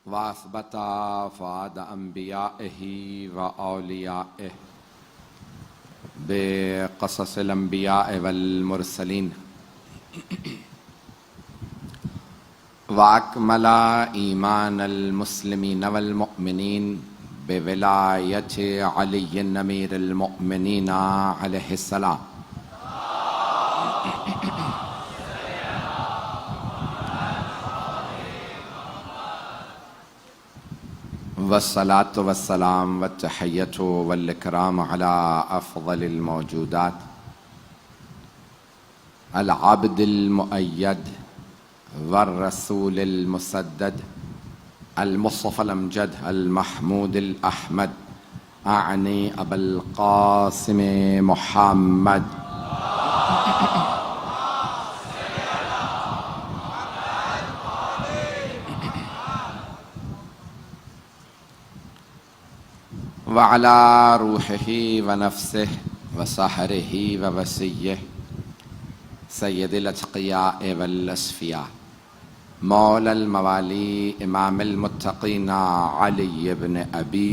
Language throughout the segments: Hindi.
वास्बता फ़ाद अम्बियाइही व औलियाइह बेक़ससिल अम्बियाइ वल मुरसलीन वाकमला ईमानल मुस्लिमीन वल मुअमिनीन बेविलायति अलीय्यिन अमीरिल मुअमिनीन अलैहिस्सलाम। वस्सलातु वस्सलाम वत्तहिय्यतु वल इकराम अला अफ़ज़लिल मौजूदात अल अब्दिल मुअय्यद वर रसूलिल मुसद्दद अल मुस्तफ़ल अमजद अल महमूदिल अहमद आनी अबुल क़ासिम मुहम्मद व अला रूहिही व नफ्सिही व सहरिही व वसिय्यिही सय्यदिल अत्क़ियाए वल अस्फ़िया मौलल मवाली इमामिल मुत्तक़ीन अली इब्न अबी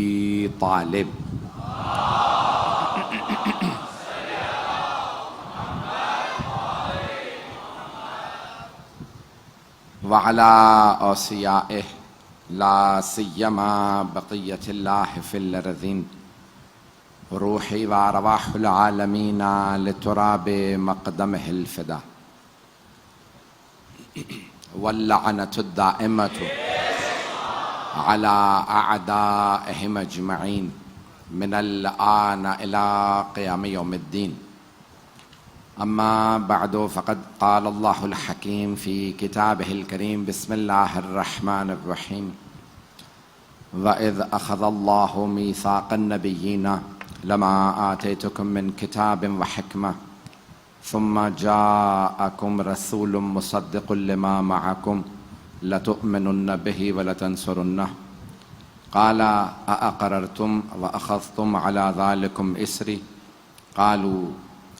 तालिब व अला औसियाइही ला सिय्यमा बक़िय्यतिल्लाहि फ़िल अर्ज़ीन रूही व अरवाहुल आलमीन लितुराबि मक़दमिहिल फ़िदा वल्लअनतुद दाइमतु अला अअदाइहिम अजमईन मिनल आन इला क़ियाम यौमिद्दीन। अम्मा बअदु फ़क़द क़ालल्लाहुल हकीम फ़ी किताबिहिल करीम बिस्मिल्लाहिर रहमानिर रहीम व इज़ अख़ज़ल्लाहु मीसाक़न नबिय्यीन लमा आतैतुकुम मिन किताबिन व हिकमह सुम्मा जाअकुम रसूलुम मुसद्दिक़ुल लिमा मअकुम लतुअमिनुन्न बिही व लतंसुरुन्नह क़ाल अअक़ररतुम व अख़ज़्तुम अला ज़ालिकुम इसरी क़ालू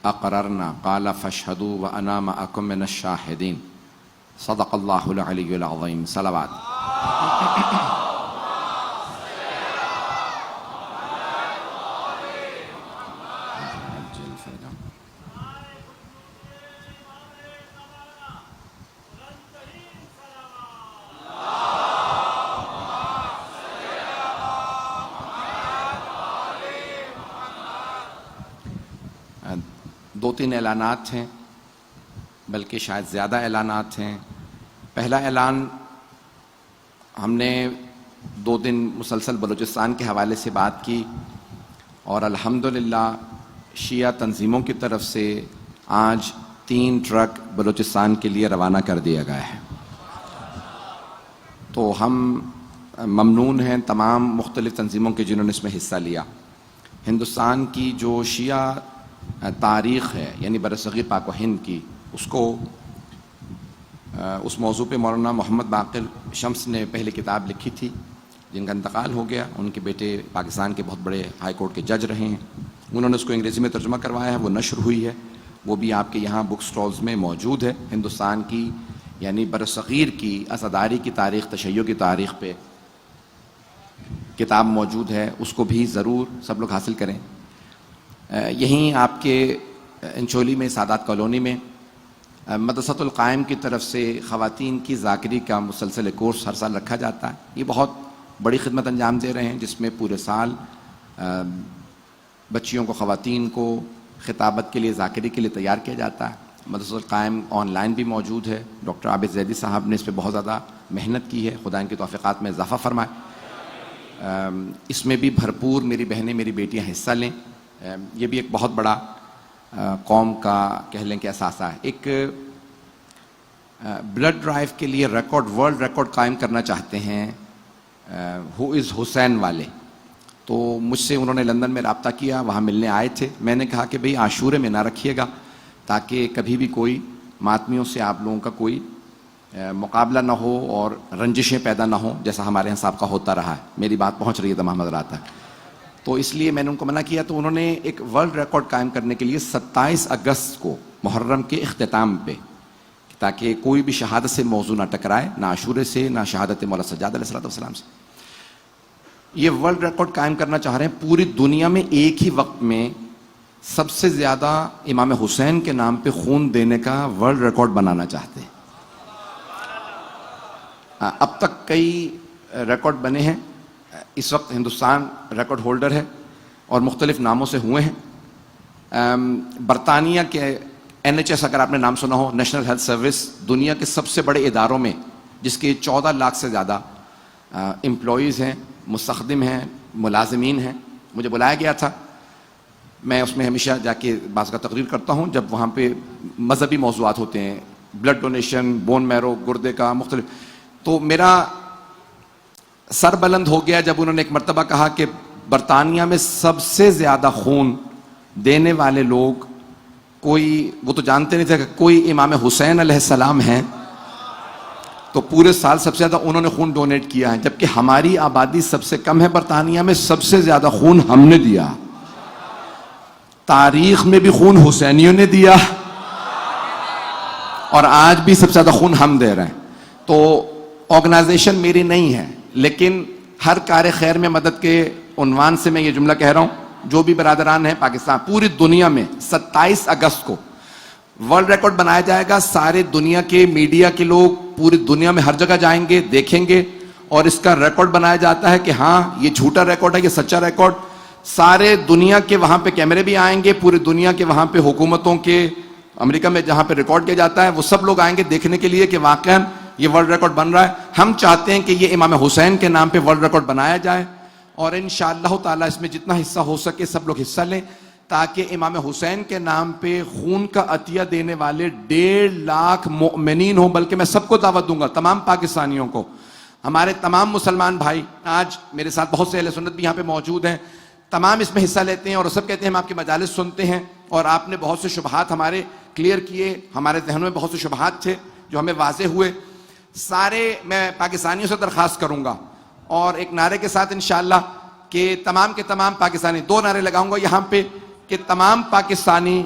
अक़ररना क़ाल फ़अशहदू व अना मअकुम मिनश शाहिदीन। सदक़ल्लाहुल अलियुल अज़ीम। सलावत। दो तीन ऐलानात हैं, बल्कि शायद ज़्यादा ऐलानात हैं। पहला ऐलान, हमने 2 दिन मुसलसल बलूचिस्तान के हवाले से बात की और अल्हम्दुलिल्लाह शिया तंजीमों की तरफ से आज 3 ट्रक बलूचिस्तान के लिए रवाना कर दिया गया है। तो हम ममनून हैं तमाम मुख्तलिफ तंजीमों के जिन्होंने इसमें हिस्सा लिया। हिंदुस्तान की जो शिया तारीख़ है, यानी बरसग़ीर पाक व हिंद की, उसको उस मौजू पे मौलाना मोहम्मद बाक़िर शम्स ने पहले किताब लिखी थी, जिनका इंतकाल हो गया। उनके बेटे पाकिस्तान के बहुत बड़े हाई कोर्ट के जज रहे हैं। उन्होंने उसको अंग्रेज़ी में तर्जुमा करवाया है, वो नश्र हुई है। वो भी आपके यहाँ बुक स्टॉल्स में मौजूद है। हिंदुस्तान की यानी बरसग़ीर की अज़ादारी की तारीख़, तशय्युअ की तारीख़ पे किताब मौजूद है, उसको भी ज़रूर सब लोग हासिल करें। यहीं आपके इंचोली में सादात कॉलोनी में मदरसतुल क़ाइम की तरफ से ख़वातीन की ज़ाकिरी का मुसलसल कोर्स हर साल रखा जाता है। ये बहुत बड़ी खिदमत अंजाम दे रहे हैं, जिसमें पूरे साल बच्चियों को, ख़वातीन को ख़िताबत के लिए, ज़ाकिरी के लिए तैयार किया जाता है। मदरसतुल क़ाइम ऑनलाइन भी मौजूद है। डॉक्टर आबिद ज़ैदी साहब ने इस पर बहुत ज़्यादा मेहनत की है। खुदा इनके तौफ़ीक़ात में इज़ाफ़ा फ़रमाए। इसमें भी भरपूर मेरी बहनें, मेरी बेटियाँ हिस्सा लें। ये भी एक बहुत बड़ा कौम का कह लें कि असासा है। एक ब्लड ड्राइव के लिए रिकॉर्ड, वर्ल्ड रिकॉर्ड कायम करना चाहते हैं हु इज़ हुसैन वाले। तो मुझसे उन्होंने लंदन में रब्ता किया, वहाँ मिलने आए थे। मैंने कहा कि भाई आशूरे में ना रखिएगा, ताकि कभी भी कोई मातमियों से आप लोगों का कोई मुकाबला ना हो और रंजिशें पैदा ना हो, जैसा हमारे यहाँ साहब का होता रहा है। मेरी बात पहुँच रही है तमाम हज़रात तक। तो इसलिए मैंने उनको मना किया। तो उन्होंने एक वर्ल्ड रिकॉर्ड कायम करने के लिए 27 अगस्त को मुहर्रम के इख्तिताम पे ताकि कोई भी शहादत से मौजू ना टकराए, ना आशूरे से, ना शहादत मौला सज्जाद अलैहिस्सलाम से। ये वर्ल्ड रिकॉर्ड कायम करना चाह रहे हैं। पूरी दुनिया में एक ही वक्त में सबसे ज्यादा इमाम हुसैन के नाम पे खून देने का वर्ल्ड रिकॉर्ड बनाना चाहते हैं। अब तक कई रिकॉर्ड बने हैं। इस वक्त हिंदुस्तान रिकॉर्ड होल्डर है और मुख्तलिफ नामों से हुए हैं। बरतानिया के NHS, अगर आपने नाम सुना हो, नेशनल हेल्थ सर्विस, दुनिया के सबसे बड़े इदारों में, जिसके 14 लाख से ज़्यादा एम्प्लॉयज़ हैं, मुस्तखदिम हैं, मुलाजमीन हैं। मुझे बुलाया गया था, मैं उसमें हमेशा जाके बाज़ का तकरीर करता हूँ जब वहाँ पे मजहबी मौज़ूआत होते हैं, ब्लड डोनेशन, बोन मैरो, गुर्दे का मुख्तलिफ। तो मेरा सर बुलंद हो गया जब उन्होंने एक मरतबा कहा कि बरतानिया में सबसे ज़्यादा खून देने वाले लोग कोई, वो तो जानते नहीं थे कि कोई इमाम हुसैन अलैहिस्सलाम हैं, तो पूरे साल सबसे ज़्यादा उन्होंने खून डोनेट किया है, जबकि हमारी आबादी सबसे कम है। बरतानिया में सबसे ज़्यादा खून हमने दिया। तारीख में भी खून हुसैनियों ने दिया और आज भी सबसे ज़्यादा खून हम दे रहे हैं। तो ऑर्गेनाइजेशन मेरी नहीं है, लेकिन हर कार्य खैर में मदद के उन्वान से मैं ये जुमला कह रहा हूँ, जो भी बरादरान है पाकिस्तान, पूरी दुनिया में 27 अगस्त को वर्ल्ड रिकॉर्ड बनाया जाएगा। सारे दुनिया के मीडिया के लोग पूरी दुनिया में हर जगह जाएंगे, देखेंगे और इसका रिकॉर्ड बनाया जाता है कि हाँ ये झूठा रिकॉर्ड है, ये सच्चा रिकॉर्ड। सारे दुनिया के वहां पे कैमरे भी आएंगे, पूरी दुनिया के वहां पे हुकूमतों के, अमेरिका में जहां पे रिकॉर्ड किया जाता है, वो सब लोग आएंगे देखने के लिए कि वाकई ये वर्ल्ड रिकॉर्ड बन रहा है। हम चाहते हैं कि ये इमाम हुसैन के नाम पे वर्ल्ड रिकॉर्ड बनाया जाए और इंशाअल्लाह ताला इसमें जितना हिस्सा हो सके सब लोग हिस्सा लें, ताकि इमाम हुसैन के नाम पे खून का अतिया देने वाले 1.5 लाख मोमिनीन हो। बल्कि मैं सबको दावत दूंगा, तमाम पाकिस्तानियों को, हमारे तमाम मुसलमान भाई, आज मेरे साथ बहुत से अहले सुन्नत भी यहाँ पे मौजूद हैं, तमाम इसमें हिस्सा लेते हैं और सब कहते हैं हम आपकी मजालिस सुनते हैं और आपने बहुत से शुबहात हमारे क्लियर किए, हमारे जहनों में बहुत से शुबहात थे जो हमें वाज़े हुए। सारे मैं पाकिस्तानियों से दरख्वास्त करूंगा और एक नारे के साथ इंशाअल्लाह के तमाम पाकिस्तानी, 2 नारे लगाऊंगा यहाँ पे कि तमाम पाकिस्तानी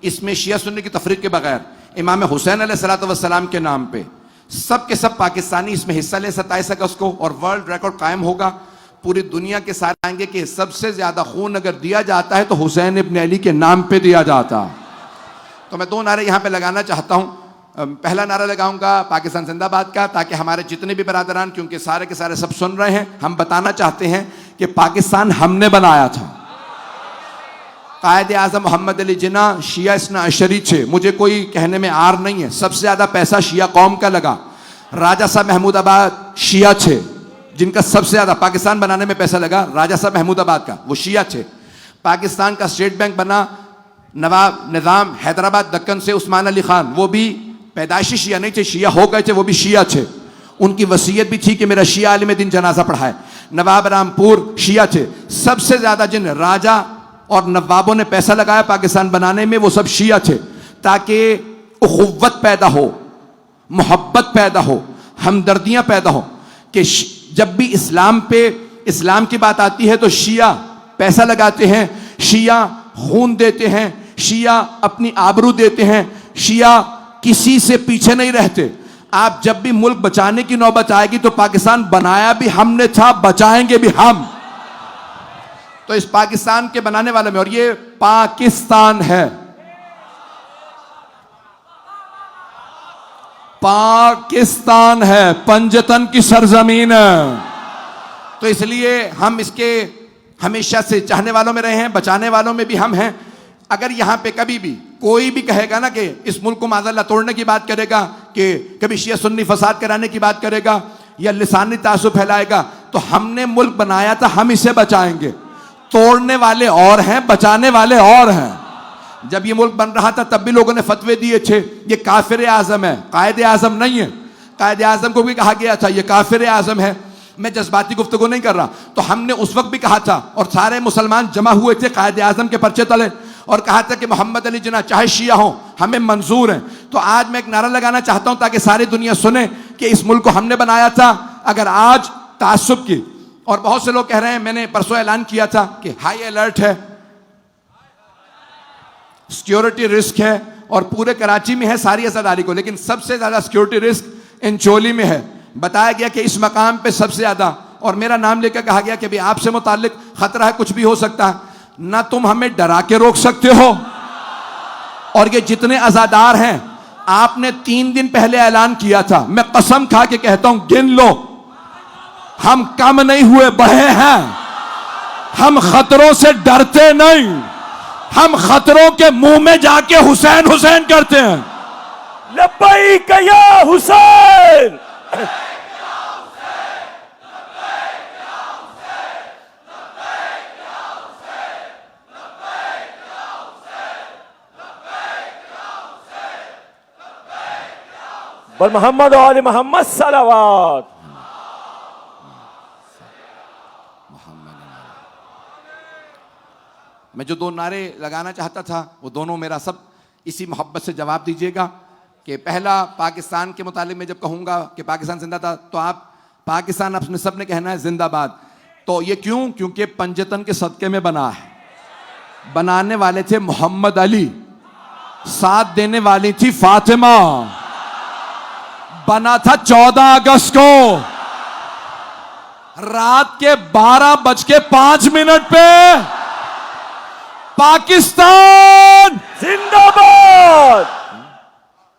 इसमें शिया सुन्नी की तफरीक के बगैर इमाम हुसैन अलैहिस्सलाम के नाम पे सब के सब पाकिस्तानी इसमें हिस्सा लें 27 अगस्त को और वर्ल्ड रिकॉर्ड कायम होगा। पूरी दुनिया के सारे आएंगे कि सबसे ज्यादा खून अगर दिया जाता है तो हुसैन इब्न अली के नाम पे दिया जाता। तो मैं 2 नारे यहाँ पे लगाना चाहता हूँ। पहला नारा लगाऊंगा पाकिस्तान जिंदाबाद का, ताकि हमारे जितने भी बरादरान, क्योंकि सारे के सारे सब सुन रहे हैं, हम बताना चाहते हैं कि पाकिस्तान हमने बनाया था। कायदे आज़म मोहम्मद अली जिन्ना शिया इस्ना अशरी छे, मुझे कोई कहने में आर नहीं है। सबसे ज्यादा पैसा शिया कौम का लगा। राजा साहब महमूदाबाद शिया छे, जिनका सबसे ज्यादा पाकिस्तान बनाने में पैसा लगा, राजा साहब महमूदाबाद का, वो शिया छे। पाकिस्तान का स्टेट बैंक बना नवाब निज़ाम हैदराबाद दक्कन से उस्मान अली खान, वो भी पैदाइशी शिया नहीं थे, शिया हो गए थे, वो भी शिया थे। उनकी वसीयत भी थी कि मेरा शिया आलिम दिन जनाजा पढ़ाए। नवाब रामपुर शिया थे। सबसे ज्यादा जिन राजा और नवाबों ने पैसा लगाया पाकिस्तान बनाने में, वो सब शिया थे, ताकि उखुव्वत पैदा हो, मोहब्बत पैदा हो, हमदर्दियां पैदा हो। कि जब भी इस्लाम की बात आती है तो शिया पैसा लगाते हैं, शिया खून देते हैं, शिया अपनी आबरू देते हैं, शिया किसी से पीछे नहीं रहते। आप जब भी मुल्क बचाने की नौबत आएगी तो पाकिस्तान बनाया भी हमने था, बचाएंगे भी हम। तो इस पाकिस्तान के बनाने वाले में, और ये पाकिस्तान है, पाकिस्तान है, पंजतन की सरजमीन है। तो इसलिए हम इसके हमेशा से चाहने वालों में रहे हैं, बचाने वालों में भी हम हैं। अगर यहां पे कभी भी कोई भी कहेगा ना कि इस मुल्क को माज़अल्लाह तोड़ने की बात करेगा, कि कभी शिया सुन्नी फसाद कराने की बात करेगा या लिसानी तासुब फैलाएगा, तो हमने मुल्क बनाया था, हम इसे बचाएंगे। तोड़ने वाले और हैं, बचाने वाले और हैं। जब ये मुल्क बन रहा था तब भी लोगों ने फतवे दिए थे ये काफिर आजम है, कायदे आजम नहीं है। कायदे आजम को भी कहा गया था ये काफिर आजम है। मैं जज्बाती गुफ्तगू नहीं कर रहा। तो हमने उस वक्त भी कहा था और सारे मुसलमान जमा हुए थे कायदे आजम के पर्चे तले और कहा था कि मोहम्मद अली जिन्ना चाहे शिया हो हमें मंजूर है। तो आज मैं एक नारा लगाना चाहता हूं ताकि सारी दुनिया सुने कि इस मुल्क को हमने बनाया था। अगर आज तासुब की, और बहुत से लोग कह रहे हैं, मैंने परसों ऐलान किया था कि हाई अलर्ट है, सिक्योरिटी रिस्क है और पूरे कराची में है सारी अज़ादारी को, लेकिन सबसे ज्यादा सिक्योरिटी रिस्क इन चोली में है। बताया गया कि इस मकाम पे सबसे ज्यादा, और मेरा नाम लेकर कहा गया कि भाई आपसे मुताल्लिक खतरा है, कुछ भी हो सकता है, ना तुम हमें डरा के रोक सकते हो, और ये जितने अज़ादार हैं आपने 3 दिन पहले ऐलान किया था, मैं कसम खा के कहता हूं गिन लो, हम कम नहीं हुए, बढ़े हैं। हम खतरों से डरते नहीं, हम खतरों के मुंह में जाके हुसैन हुसैन करते हैं। लब्बैक या हुसैन, बर मोहम्मद और आले मोहम्मद सलावत। मैं जो 2 नारे लगाना चाहता था वो दोनों मेरा सब इसी मोहब्बत से जवाब दीजिएगा कि पहला, पाकिस्तान के मुतालिक मैं जब कहूंगा कि पाकिस्तान जिंदा था तो आप पाकिस्तान अपने सब ने कहना है जिंदाबाद। तो ये क्यों? क्योंकि पंजतन के सदके में बना है। बनाने वाले थे मोहम्मद अली, साथ देने वाली थी फातिमा। बना था 14 अगस्त को रात के 12:05 पे। पाकिस्तान जिंदाबाद।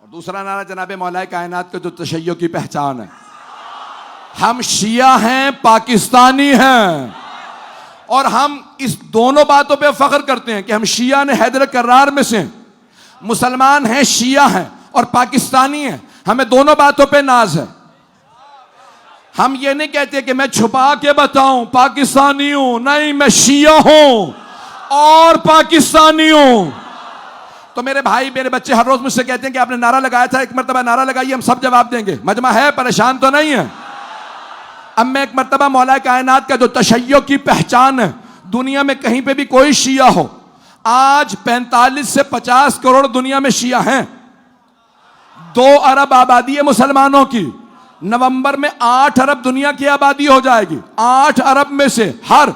और दूसरा नारा जनाबे मौलाए कायनात के जो तशय्यो की पहचान है, हम शिया हैं, पाकिस्तानी हैं, और हम इस दोनों बातों पे फख्र करते हैं कि हम शिया ने हैदर कर्रार में से, मुसलमान हैं, शिया हैं और पाकिस्तानी हैं। हमें दोनों बातों पे नाज है। हम ये नहीं कहते कि मैं छुपा के बताऊं पाकिस्तानी हूं, नहीं, मैं शिया हूं और पाकिस्तानी हूं। तो मेरे भाई, मेरे बच्चे हर रोज मुझसे कहते हैं कि आपने नारा लगाया था, एक मरतबा नारा लगाइए, हम सब जवाब देंगे। मजमा है, परेशान तो नहीं है। अब मैं एक मरतबा मौला कायनात का जो तशय्यो की पहचान है, दुनिया में कहीं पे भी कोई शिया हो, आज 45 से 50 करोड़ दुनिया में शिया हैं। 2 अरब आबादी है मुसलमानों की। नवंबर में 8 अरब दुनिया की आबादी हो जाएगी। 8 अरब में से हर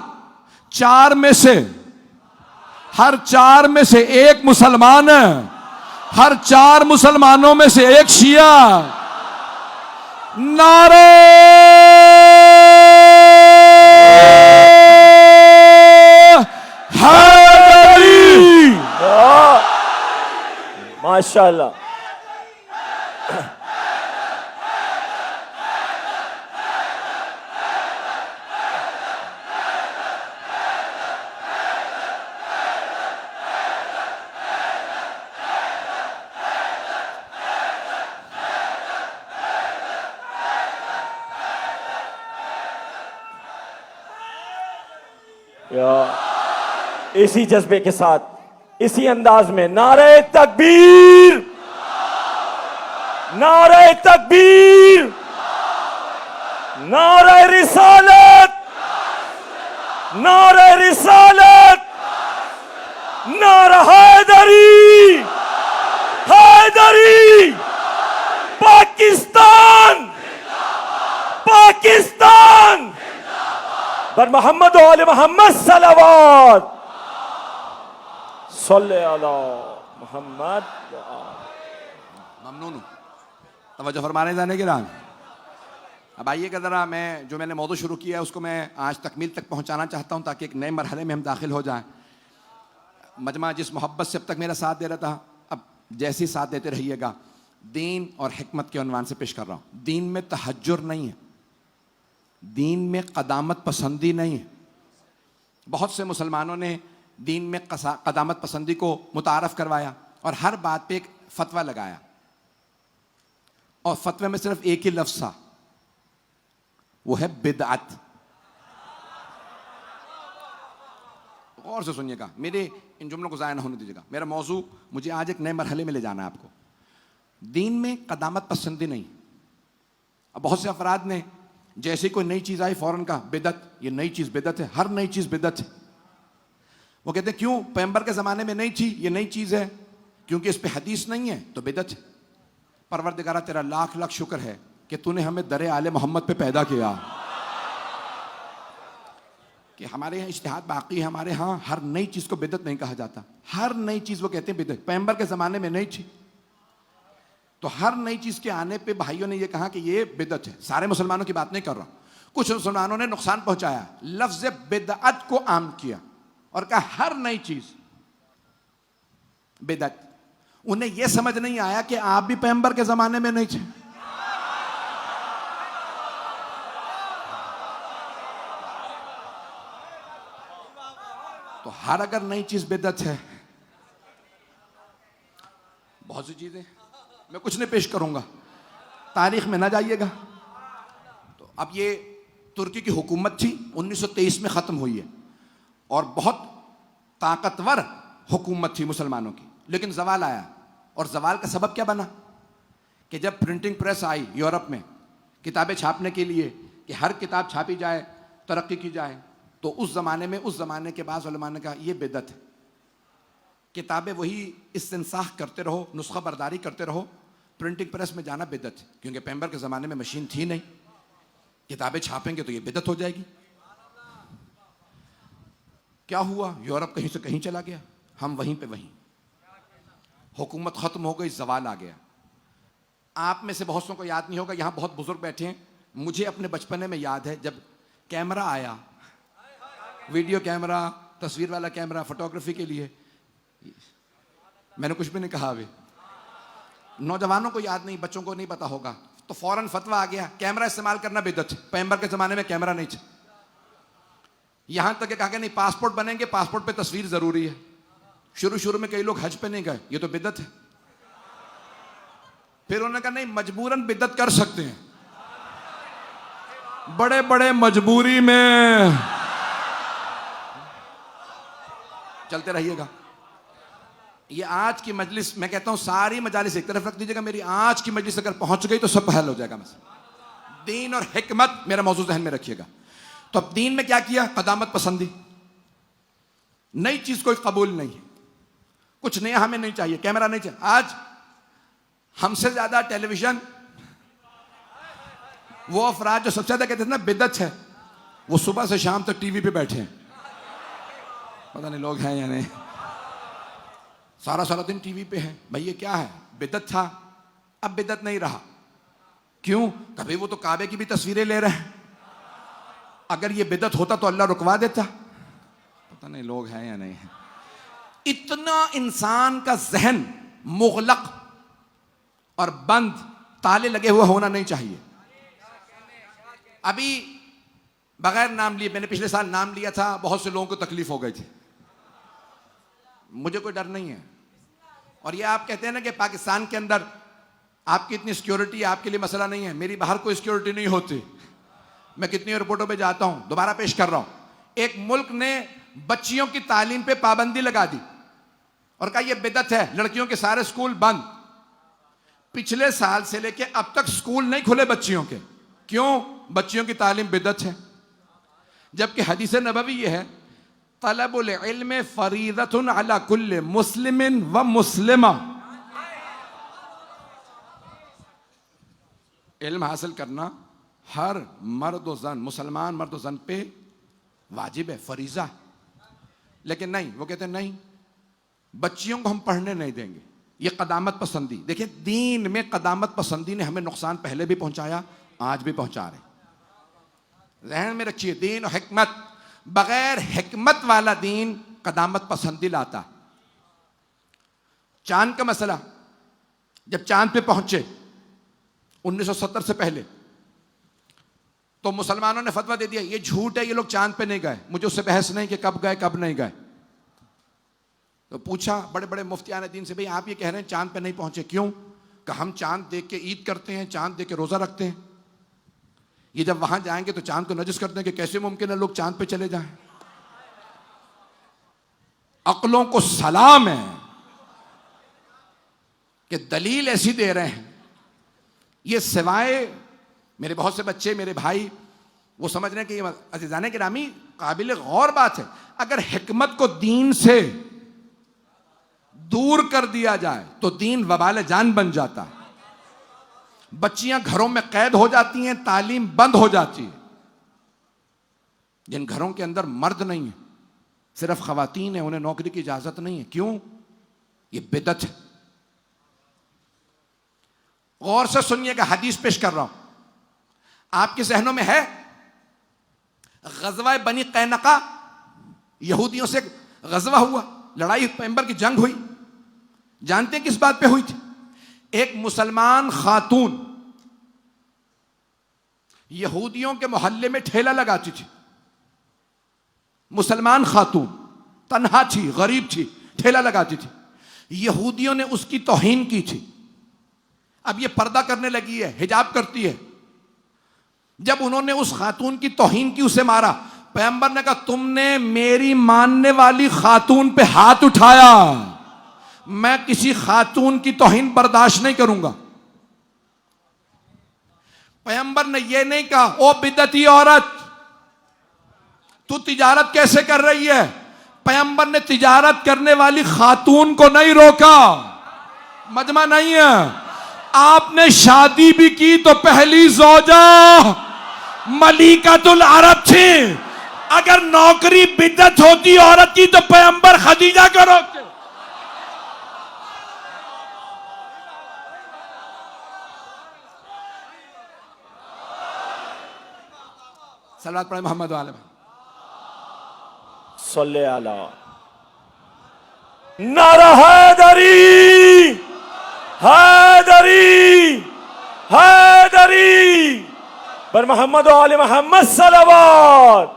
4 में से एक मुसलमान है, हर 4 मुसलमानों में से एक शिया। नारे हैदरी, माशाअल्लाह। इसी जज्बे के साथ, इसी अंदाज में नारे तकबीर, नारे तकबीर, नारे रिसालत, नारे रिसालत, नारा हैदरी, हैदरी, पाकिस्तान, पाकिस्तान, बर मोहम्मद और आले मोहम्मद सलावत। सल्ले अला मोहम्मद। ममनून तवज्जो फरमाने जाने के नाम। अब आइएगा ज़रा, मैं जो मैंने मौजू शुरू किया है उसको मैं आज तकमील तक पहुंचाना चाहता हूं, ताकि एक नए मरहले में हम दाखिल हो जाएं। मजमा जिस मोहब्बत से अब तक मेरा साथ दे रहा था, अब जैसे ही साथ देते रहिएगा। दीन और हिकमत के उन्वान से पेश कर रहा हूं। दीन में तहज्जुर नहीं है, दीन में क़दामत पसंदी नहीं है। बहुत से मुसलमानों ने दीन में क़दामत पसंदी को मुतारफ़ करवाया और हर बात पे एक फतवा लगाया, और फतवे में सिर्फ एक ही लफ्ज़ था, वो है बिदअत। गौर से सुनिएगा, मेरे इन जुमलों को ज़ाया न होने दीजिएगा। मेरा मौजू, मुझे आज एक नए मरहले में ले जाना है आपको। दीन में क़दामत पसंदी नहीं। अब बहुत से अफराद ने जैसे कोई नई चीज़ आई फौरन का बिदअत, ये नई चीज़ बिदअत है, हर नई चीज़ बिदअत है। वो कहते हैं क्यों, पैगंबर के ज़माने में नहीं थी, ये नई चीज़ है, क्योंकि इस पे हदीस नहीं है तो बिदअत है। परवरदिगारा तेरा लाख लाख शुक्र है कि तूने हमें दरे आले मोहम्मद पे पैदा किया। कि हमारे यहाँ इज्तिहाद बाकी है, हमारे यहाँ हर नई चीज को बिदअत नहीं कहा जाता। हर नई चीज वो कहते हैं बिदअत, पैगंबर के जमाने में नहीं थी, तो हर नई चीज के आने पे भाइयों ने ये कहा कि ये बिदअत है। सारे मुसलमानों की बात नहीं कर रहा हूं, कुछ मुसलमानों ने नुकसान पहुंचाया, लफ्ज बिदअत को आम किया और कहा हर नई चीज बिदअत। उन्हें यह समझ नहीं आया कि आप भी पैगंबर के जमाने में नहीं थे। तो हर अगर नई चीज बिदअत है, बहुत सी चीजें मैं कुछ नहीं पेश करूंगा, तारीख में ना जाइएगा। तो अब ये तुर्की की हुकूमत थी, 1923 में खत्म हुई है और बहुत ताकतवर हुकूमत थी मुसलमानों की, लेकिन जवाल आया। और जवाल का सबब क्या बना कि जब प्रिंटिंग प्रेस आई यूरोप में किताबें छापने के लिए कि हर किताब छापी जाए, तरक्की की जाए, तो उस जमाने के बाद उलमा ने कहा यह बिदअत है। किताबें वही इस्तिंसाख करते रहो, नुस्खा बरदारी करते रहो, प्रिंटिंग प्रेस में जाना बिदअत है, क्योंकि पैगंबर के ज़माने में मशीन थी नहीं, किताबें छापेंगे तो ये बिदअत हो जाएगी। क्या हुआ, यूरोप कहीं से कहीं चला गया, हम वहीं पे वहीं, हुकूमत ख़त्म हो गई, जवाल आ गया। आप में से बहुत सौ को याद नहीं होगा, यहाँ बहुत बुजुर्ग बैठे हैं, मुझे अपने बचपने में याद है जब कैमरा आया, वीडियो कैमरा, तस्वीर वाला कैमरा, फोटोग्राफी के लिए, मैंने कुछ भी नहीं कहा अभी, नौजवानों को याद नहीं, बच्चों को नहीं पता होगा, तो फौरन फतवा आ गया कैमरा इस्तेमाल करना बिदअत है। पैगंबर के जमाने में कैमरा नहीं था, यहां तक कहा कि नहीं पासपोर्ट बनेंगे, पासपोर्ट पे तस्वीर जरूरी है। शुरू में कई लोग हज पे नहीं गए, ये तो बिदअत है। फिर उन्होंने कहा नहीं मजबूरन बिदअत कर सकते हैं, बड़े बड़े मजबूरी में, चलते रहिएगा। ये आज की मजलिस, मैं कहता हूं सारी मजालिस एक तरफ रख दीजिएगा, मेरी आज की मजलिस अगर पहुंच गई तो सब हल हो जाएगा मसला। दीन और हिकमत मेरा मौजू ज़हन में रखिएगा। तो अब दीन में क्या किया, कदामत पसंदी, नई चीज कोई कबूल नहीं है, कुछ नया हमें नहीं चाहिए, कैमरा नहीं चाहिए। आज हमसे ज्यादा टेलीविजन, वो अफराद जो सबसे ज्यादा कहते थे ना बिदअत है, वो सुबह से शाम तक टीवी पे बैठे हैं, पता नहीं लोग हैं या नहीं, सारा दिन टीवी पे है। भाई ये क्या है, बिदअत था, अब बिदअत नहीं रहा। क्यों, कभी वो तो काबे की भी तस्वीरें ले रहे हैं, अगर ये बिदअत होता तो अल्लाह रुकवा देता, पता नहीं लोग हैं या नहीं है। इतना इंसान का जहन मुगलक और बंद, ताले लगे हुए होना नहीं चाहिए। अभी बगैर नाम लिए, मैंने पिछले साल नाम लिया था, बहुत से लोगों को तकलीफ हो गई थी, मुझे कोई डर नहीं है। और ये आप कहते हैं ना कि पाकिस्तान के अंदर आपकी इतनी सिक्योरिटी है, आपके लिए मसला नहीं है, मेरी बाहर कोई सिक्योरिटी नहीं होती। मैं कितनी एयरपोर्टों पे जाता हूं, दोबारा पेश कर रहा हूं, एक मुल्क ने बच्चियों की तालीम पे पाबंदी लगा दी और कहा यह बिदअत है, लड़कियों के सारे स्कूल बंद। पिछले साल से लेके अब तक स्कूल नहीं खुले बच्चियों के, क्यों, बच्चियों की तालीम बिदअत है। जबकि हदीस नबवी यह है, तलबुल इल्म फरीदतुन अला कुल्ले मुस्लिमिन व मुस्लिमा, इल्म हासिल करना हर मर्द व जन, मुसलमान मर्द व जन पे वाजिब है, फरीजा। लेकिन नहीं, वो कहते हैं नहीं, बच्चियों को हम पढ़ने नहीं देंगे, ये कदामत पसंदी। देखिए दीन में कदामत पसंदी ने हमें नुकसान पहले भी पहुंचाया, आज भी पहुंचा रहे। ज़हन में रखिए, दीन और हिकमत, बगैर हिकमत वाला दीन कदामत पसंदी लाता। चांद का मसला, जब चांद पे पहुंचे 1970 से पहले, तो मुसलमानों ने फतवा दे दिया ये झूठ है, ये लोग चांद पे नहीं गए। मुझे उससे बहस नहीं कि कब गए कब नहीं गए। तो पूछा बड़े बड़े मुफ्तियान दीन से, भाई आप ये कह रहे हैं चांद पे नहीं पहुंचे, क्यों? कहा हम चांद देख के ईद करते हैं, चांद देख के रोजा रखते हैं, ये जब वहां जाएंगे तो चांद को नजिस करते हैं कि कैसे मुमकिन है लोग चांद पे चले जाएं। अक्लों को सलाम है कि दलील ऐसी दे रहे हैं, ये सिवाय मेरे बहुत से बच्चे, मेरे भाई, वो समझ रहे हैं कि ये अज़ीज़ाने गिरामी काबिल गौर बात है। अगर हिकमत को दीन से दूर कर दिया जाए तो दीन वबाल जान बन जाता है, बच्चियां घरों में कैद हो जाती हैं, तालीम बंद हो जाती है। जिन घरों के अंदर मर्द नहीं है, सिर्फ खवातीन है, उन्हें नौकरी की इजाजत नहीं है। क्यों? ये बिदअत है। गौर से सुनिएगा, हदीस पेश कर रहा हूं, आपके जहनों में है? गजवा बनी कैनका, यहूदियों से गजवा हुआ, लड़ाई पैगंबर की जंग हुई। जानते हैं किस बात पे हुई थी? एक मुसलमान खातून यहूदियों के मोहल्ले में ठेला लगाती थी। मुसलमान खातून तन्हा थी, गरीब थी, ठेला लगाती थी। यहूदियों ने उसकी तौहीन की थी। अब ये पर्दा करने लगी है, हिजाब करती है। जब उन्होंने उस खातून की तौहीन की, उसे मारा, पैगंबर ने कहा तुमने मेरी मानने वाली खातून पे हाथ उठाया, मैं किसी खातून की तौहीन बर्दाश्त नहीं करूंगा। पैगंबर ने यह नहीं कहा ओ बिदअती औरत तू तिजारत कैसे कर रही है। पैगंबर ने तिजारत करने वाली खातून को नहीं रोका। मजमा नहीं है। आपने शादी भी की तो पहली ज़ौजा मलिकातुल अरब थी। अगर नौकरी बिदअत होती औरत की तो पैगंबर खदीजा को रोकते। सलात पढ़े मोहम्मद वाले में। सल्ले अला नारा हैदरी, हैदरी, हैदरी पर मोहम्मद वाले मोहम्मद सलावत।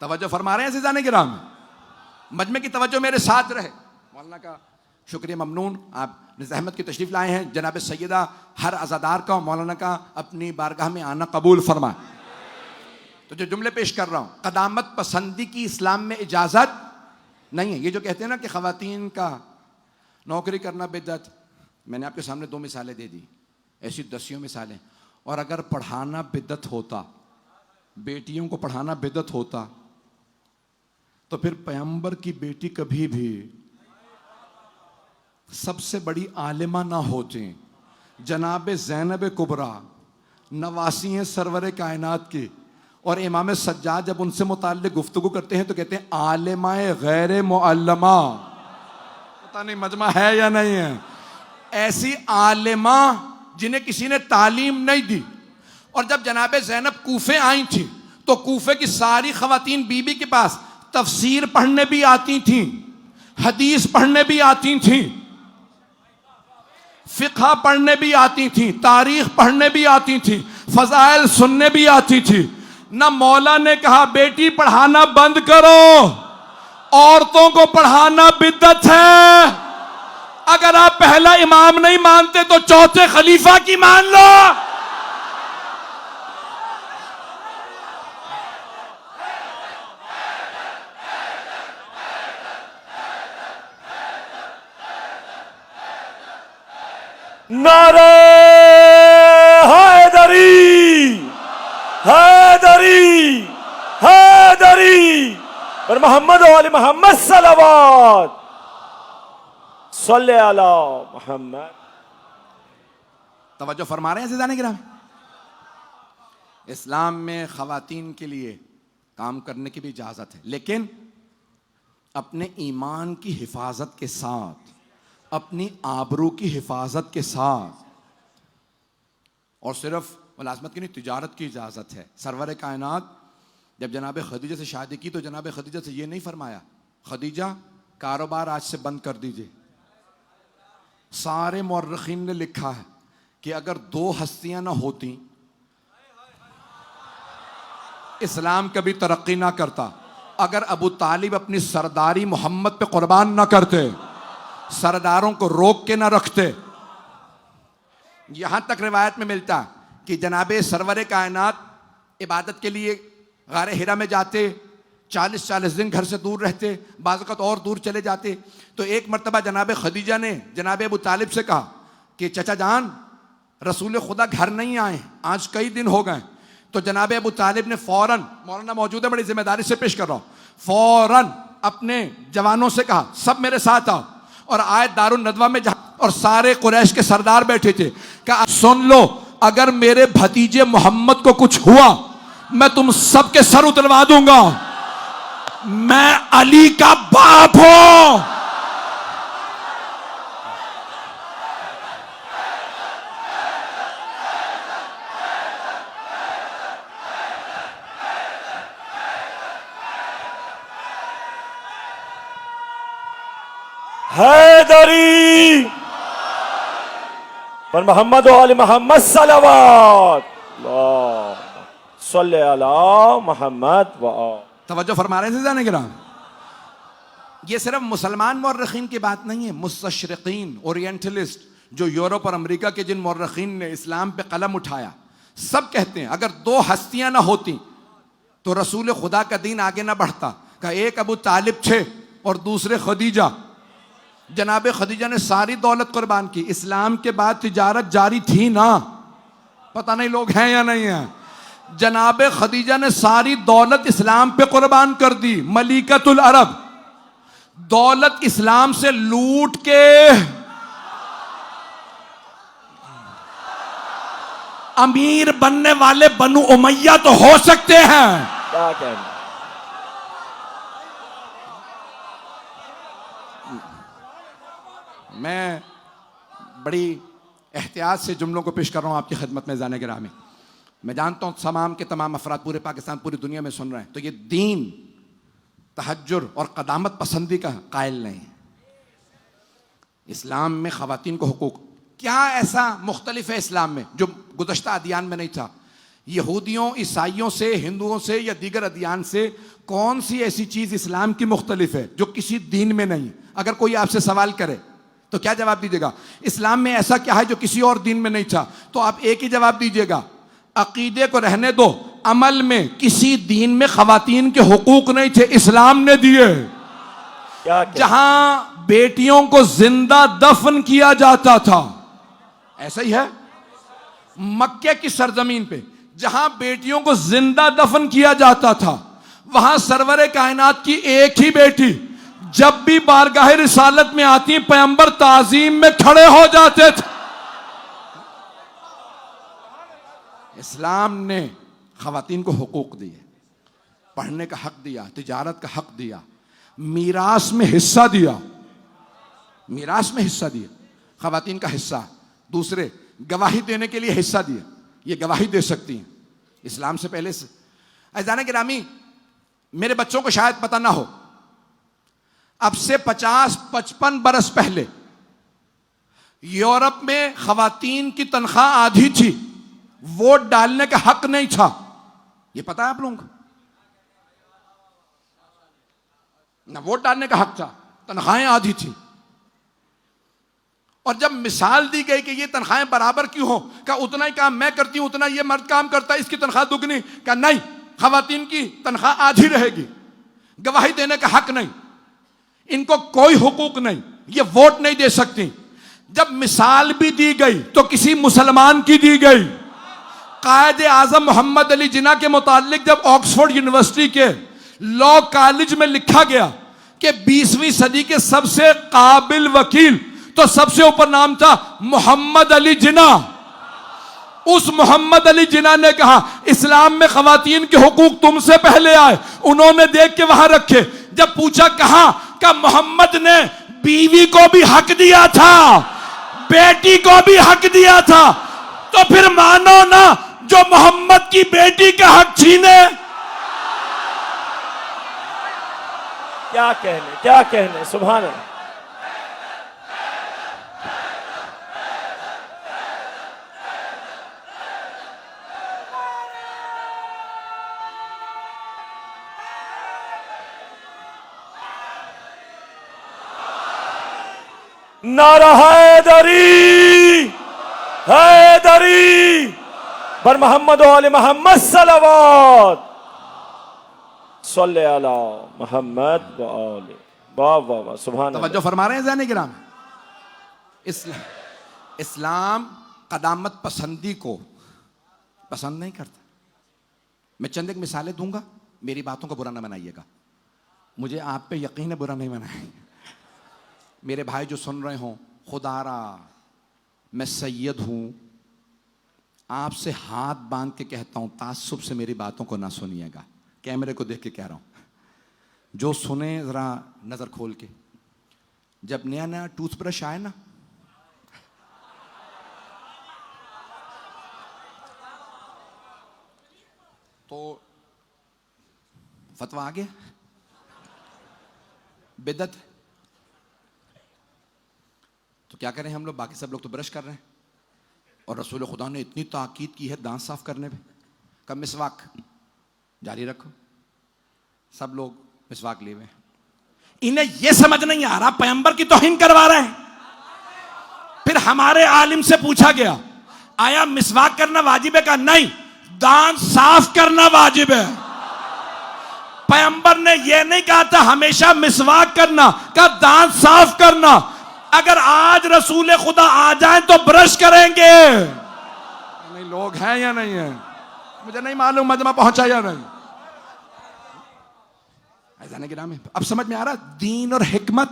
तवज्जो फरमा रहे हैं सिजाने किराम, मजमे की तवज्जो मेरे साथ रहे। मौलाना का शुक्रिया ममनून, आप ज़हमत की तशरीफ लाए हैं। जनाब सैयदा हर अज़ादार का मौलाना का अपनी बारगाह में आना कबूल फरमाए। तो जो जुमले पेश कर रहा हूं, क़दामत पसंदी की इस्लाम में इजाज़त नहीं है। ये जो कहते हैं ना कि ख़वातीन का नौकरी करना बिदअत, मैंने आपके सामने 2 मिसालें दे दी, ऐसी दसियों मिसालें। और अगर पढ़ाना बिदअत होता, बेटियों को पढ़ाना बिदअत होता, तो फिर पैगंबर की बेटी कभी भी सबसे बड़ी आलिमा ना होते। जनाब ज़ैनब कुबरा नवासी हैं सरवर कायनात की, और इमाम सज्जाद जब उनसे मुताल्लिक़ गुफ्तगू करते हैं तो कहते हैं आलिमाए गैर मुअल्लमा। पता नहीं मजमा है या नहीं है। ऐसी आलिमा जिन्हें किसी ने तालीम नहीं दी। और जब जनाब ज़ैनब कूफे आई थी तो कूफे की सारी ख़वातीन बीबी के पास तफसीर पढ़ने भी आती थी, हदीस पढ़ने भी आती थी, फ़िक़्ह पढ़ने भी आती थी, तारीख पढ़ने भी आती थी, फ़ज़ाइल सुनने भी आती थी। ना मौला ने कहा बेटी पढ़ाना बंद करो, औरतों को पढ़ाना बिदअत है। अगर आप पहला इमाम नहीं मानते तो चौथे खलीफा की मान लो। नारे हैदरी, हैदरी, हैदरी पर मोहम्मद वाले मोहम्मद सलावत। सल्ले अला मोहम्मद। तवज्जो फरमा रहे हैं सिजाने किराम। इस्लाम में ख़वातीन के लिए काम करने की भी इजाज़त है, लेकिन अपने ईमान की हिफाजत के साथ, अपनी आबरू की हिफाजत के साथ। और सिर्फ मुलाजमत की नहीं, तिजारत की इजाज़त है। सरवर कायनात जब जनाब खदीजा से शादी की तो जनाब खदीजा से ये नहीं फरमाया खदीजा कारोबार आज से बंद कर दीजिए। सारे मुअर्रिखीन ने लिखा है कि अगर 2 हस्तियां ना होती इस्लाम कभी तरक्की ना करता। अगर अबू तालिब अपनी सरदारी मोहम्मद पे कुर्बान ना करते, सरदारों को रोक के ना रखते। यहां तक रिवायत में मिलता कि जनाबे सरवर कायनात इबादत के लिए गारे हिरा में जाते, 40-40 दिन घर से दूर रहते, बाज़ और दूर चले जाते। तो एक मरतबा जनाब खदीजा ने जनाब अबू तालिब से कहा कि चचा जान रसूल खुदा घर नहीं आए, आज कई दिन हो गए। तो जनाब अबू तालिब ने फौरन, मौलाना मौजूद है, बड़ी जिम्मेदारी से पेश कर रहा हूं, फौरन अपने जवानों से कहा सब मेरे साथ आओ। और आए दारुन नदवा में, जहां और सारे कुरैश के सरदार बैठे थे, कहा सुन लो अगर मेरे भतीजे मोहम्मद को कुछ हुआ मैं तुम सबके सर उतरवा दूंगा। मैं अली का बाप हूं। हैदरी पर मोहम्मद वाले मोहम्मद सलवात सल्ले अला मोहम्मद व तवज्जो फरमा रहे थे जाने गिराम। ये सिर्फ मुसलमान मौर्रखीन की बात नहीं है, मुस्तशरिकीन ओरिएंटलिस्ट जो यूरोप और अमेरिका के जिन मौर्रखीन ने इस्लाम पे कलम उठाया, सब कहते हैं अगर दो हस्तियां ना होती तो रसूल खुदा का दीन आगे ना बढ़ता। का एक अबू तालिब थे और दूसरे खदीजा। जनाब खदीजा ने सारी दौलत कुर्बान की। इस्लाम के बाद तिजारत जारी थी ना, पता नहीं लोग हैं या नहीं हैं। जनाब खदीजा ने सारी दौलत इस्लाम पे कुर्बान कर दी। मलिकतुल अरब दौलत इस्लाम से लूट के अमीर बनने वाले बनु उमैया तो हो सकते हैं। क्या कहना। मैं बड़ी एहतियात से जुमलों को पेश कर रहा हूं आपकी खिदमत में जाने गिरामी। मैं जानता हूं तमाम के तमाम अफराद पूरे पाकिस्तान पूरी दुनिया में सुन रहे हैं, तो ये दीन तहज्जुर और क़दामत पसंदी का कायल नहीं है। इस्लाम में ख़वातीन को हुकूक क्या ऐसा मुख्तलिफ है इस्लाम में जो गुज़श्ता अदियान में नहीं था। यहूदियों ईसाइयों से हिंदुओं से या दीगर अदियान से कौन सी ऐसी चीज़ इस्लाम की मुख्तलिफ है जो किसी दीन में नहीं। अगर कोई आपसे सवाल करे तो क्या जवाब दीजिएगा? इस्लाम में ऐसा क्या है जो किसी और दीन में नहीं था? तो आप एक ही जवाब दीजिएगा, अकीदे को रहने दो, अमल में किसी दीन में ख़वातीन के हुकूक नहीं थे, इस्लाम ने दिए। जहां बेटियों को जिंदा दफन किया जाता था, ऐसा ही है मक्के की सरजमीन पे जहां बेटियों को जिंदा दफन किया जाता था, वहां सरवरे कायनात की एक ही बेटी जब भी बारगाह रिसालत में आती पैगंबर ताजीम में खड़े हो जाते थे। इस्लाम ने ख़वातीन को हुकूक दिए, पढ़ने का हक दिया, तिजारत का हक दिया, मीरास में हिस्सा दिया, मीरास में हिस्सा दिया, ख़वातीन का हिस्सा। दूसरे गवाही देने के लिए हिस्सा दिया, ये गवाही दे सकती हैं इस्लाम से पहले से। अज़ान गिरामी, मेरे बच्चों को शायद पता ना हो, अब से 50-55 बरस पहले यूरोप में ख़वातीन की तनख्वाह आधी थी, वोट डालने का हक नहीं था। ये पता है आप लोगों को? ना वोट डालने का हक था, तनख्वाहें आधी थी। और जब मिसाल दी गई कि ये तनख्वाहें बराबर क्यों हो, क्या उतना ही काम मैं करती हूं उतना ये मर्द काम करता है, इसकी तनख्वाह दुगनी, क्या नहीं, ख़वातीन की तनख्वाह आधी रहेगी, गवाही देने का हक नहीं, इनको कोई हुकूक नहीं, ये वोट नहीं दे सकती। जब मिसाल भी दी गई तो किसी मुसलमान की दी गई। कायद आजम मोहम्मद अली जिन्ना के मुतालिक जब ऑक्सफोर्ड यूनिवर्सिटी के लॉ कॉलेज में लिखा गया कि 20वीं सदी के सबसे काबिल वकील, तो सबसे ऊपर नाम था मोहम्मद अली जिन्ना। उस मोहम्मद अली जिन्ना ने कहा इस्लाम में ख़वातीन के हुकूक तुमसे पहले आए, उन्होंने देख के वहां रखे। जब पूछा कहा, का मोहम्मद ने बीवी को भी हक दिया था, बेटी को भी हक दिया था, तो फिर मानो ना जो मोहम्मद की बेटी का हक छीने। क्या कहने, क्या कहने, सुभान अल्लाह। नारा हैदरी, हैदरी पर मोहम्मद वाले मोहम्मद सलवात सल्ले अला मोहम्मद व आले। वाह वाह वाह, सुभान अल्लाह। तवज्जो फरमा रहे हैं ज़ाने गिराम। इस्लाम क़दामत पसंदी को पसंद नहीं करता। मैं चंद एक मिसालें दूंगा, मेरी बातों को बुरा ना बनाइएगा, मुझे आप पे यकीन है बुरा नहीं बनाएंगे। मेरे भाई जो सुन रहे हों, खुदारा मैं सैयद हूं, आपसे हाथ बांध के कहता हूं, ताज्जुब से मेरी बातों को ना सुनिएगा, कैमरे को देख के कह रहा हूं, जो सुने जरा नजर खोल के। जब नया नया टूथब्रश आए ना, तो फतवा आ गया बिदअत। तो क्या करें हम लोग, बाकी सब लोग तो ब्रश कर रहे हैं, और रसूल खुदा ने इतनी ताकीद की है दांत साफ करने पे, कब मिसवाक जारी रखो। सब लोग मिसवाक लिए हुए। इन्हें यह समझ नहीं आ रहा पैगंबर की तौहीन करवा रहे हैं। फिर हमारे आलिम से पूछा गया, आया मिसवाक करना वाजिब है? का नहीं, दांत साफ करना वाजिब है। पैगंबर ने यह नहीं कहा था हमेशा मिसवाक करना, का दांत साफ करना। अगर आज रसूल खुदा आ जाए तो ब्रश करेंगे। नहीं लोग हैं या नहीं है, मुझे नहीं मालूम मजमा पहुंचा या नहीं। जाने के नाम है। अब समझ में आ रहा दीन और हिकमत,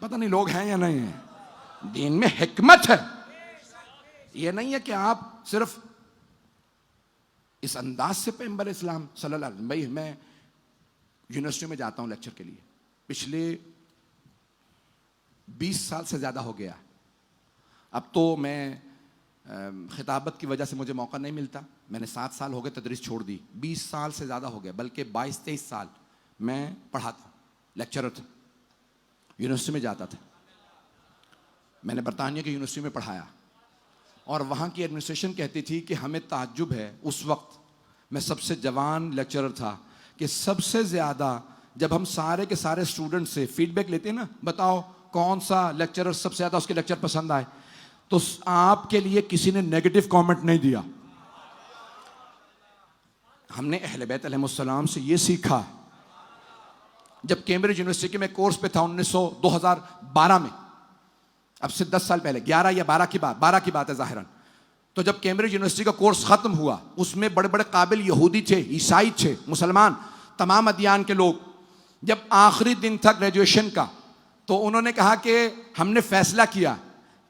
पता नहीं लोग हैं या नहीं है। दीन में हिकमत है। यह नहीं है कि आप सिर्फ इस अंदाज से पैगंबर इस्लाम सल्लल्लाहु अलैहि वसल्लम। भाई मैं यूनिवर्सिटी में जाता हूं लेक्चर के लिए, पिछले 20 साल से ज्यादा हो गया। अब तो मैं खिताबत की वजह से मुझे मौका नहीं मिलता। मैंने 7 साल हो गए तदरीस छोड़ दी, 20 साल से ज़्यादा हो गया, बल्कि 22-23 साल मैं पढ़ाता, लेक्चरर था, यूनिवर्सिटी में जाता था। मैंने बरतानिया की यूनिवर्सिटी में पढ़ाया, और वहाँ की एडमिनिस्ट्रेशन कहती थी कि हमें ताज्जुब है, उस वक्त मैं सबसे जवान लेक्चरर था, कि सबसे ज़्यादा जब हम सारे के सारे स्टूडेंट से फीडबैक लेते हैं ना, बताओ कौन सा लेक्चरर सबसे ज़्यादा उसके लेक्चर पसंद आए, तो आपके लिए किसी ने नेगेटिव कमेंट नहीं दिया। हमने अहले बैत अलैहिमुस्सलाम से ये सीखा। जब कैम्ब्रिज यूनिवर्सिटी में कोर्स पे था 2012 में, अब से 10 साल पहले, 11 या 12 की बात है ज़ाहिरन। तो जब कैम्ब्रिज यूनिवर्सिटी का कोर्स खत्म हुआ, उसमें बड़े बड़े काबिल यहूदी थे, ईसाई थे, मुसलमान, तमाम अदियान के लोग। जब आखिरी दिन था ग्रेजुएशन का, तो उन्होंने कहा कि हमने फैसला किया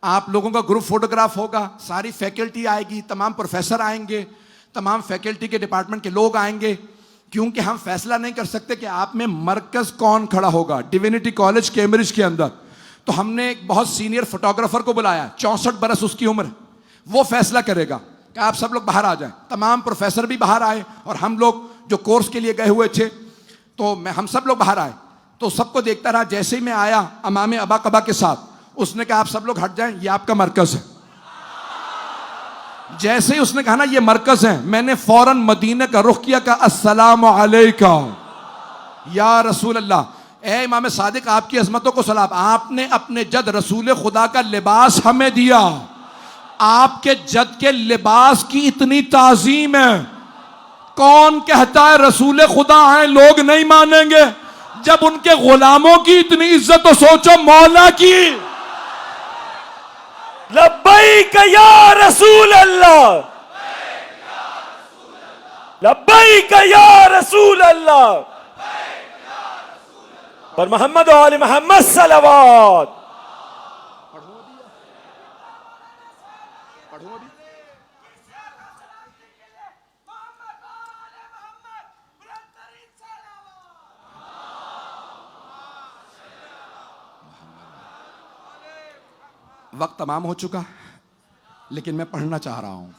आप लोगों का ग्रुप फोटोग्राफ होगा, सारी फैकल्टी आएगी, तमाम प्रोफेसर आएंगे, तमाम फैकल्टी के डिपार्टमेंट के लोग आएंगे, क्योंकि हम फैसला नहीं कर सकते कि आप में मरकज कौन खड़ा होगा डिविनिटी कॉलेज कैम्ब्रिज के अंदर। तो हमने एक बहुत सीनियर फोटोग्राफर को बुलाया, 64 बरस उसकी उम्र, वो फैसला करेगा कि आप सब लोग बाहर आ जाएं। तमाम प्रोफेसर भी बाहर आए, और हम लोग जो कोर्स के लिए गए हुए थे, तो हम सब लोग बाहर आए। तो सबको देखता रहा। जैसे ही मैं आया अमामे अबा कबा के साथ, उसने कहा आप सब लोग हट जाएं, ये आपका मरकज है। जैसे ही उसने कहा ना ये मरकज है, मैंने फौरन मदीने का रुख किया, कहा अस्सलाम अलैकुम या रसूल अल्लाह, ए इमाम सादिक आपकी अजमतों को सलाम। आपने अपने जद रसूल खुदा का लिबास हमें दिया, आपके जद के लिबास की इतनी ताजीम है। कौन कहता है रसूल खुदा आए लोग नहीं मानेंगे? जब उनके गुलामों की इतनी इज्जत, तो सोचो मौला की। लब्बैक या रसूल अल्लाह, लब्बैक या रसूल अल्लाह, पर मोहम्मद और आले मोहम्मद सलवात। वक्त तमाम हो चुका, लेकिन मैं पढ़ना चाह रहा हूं।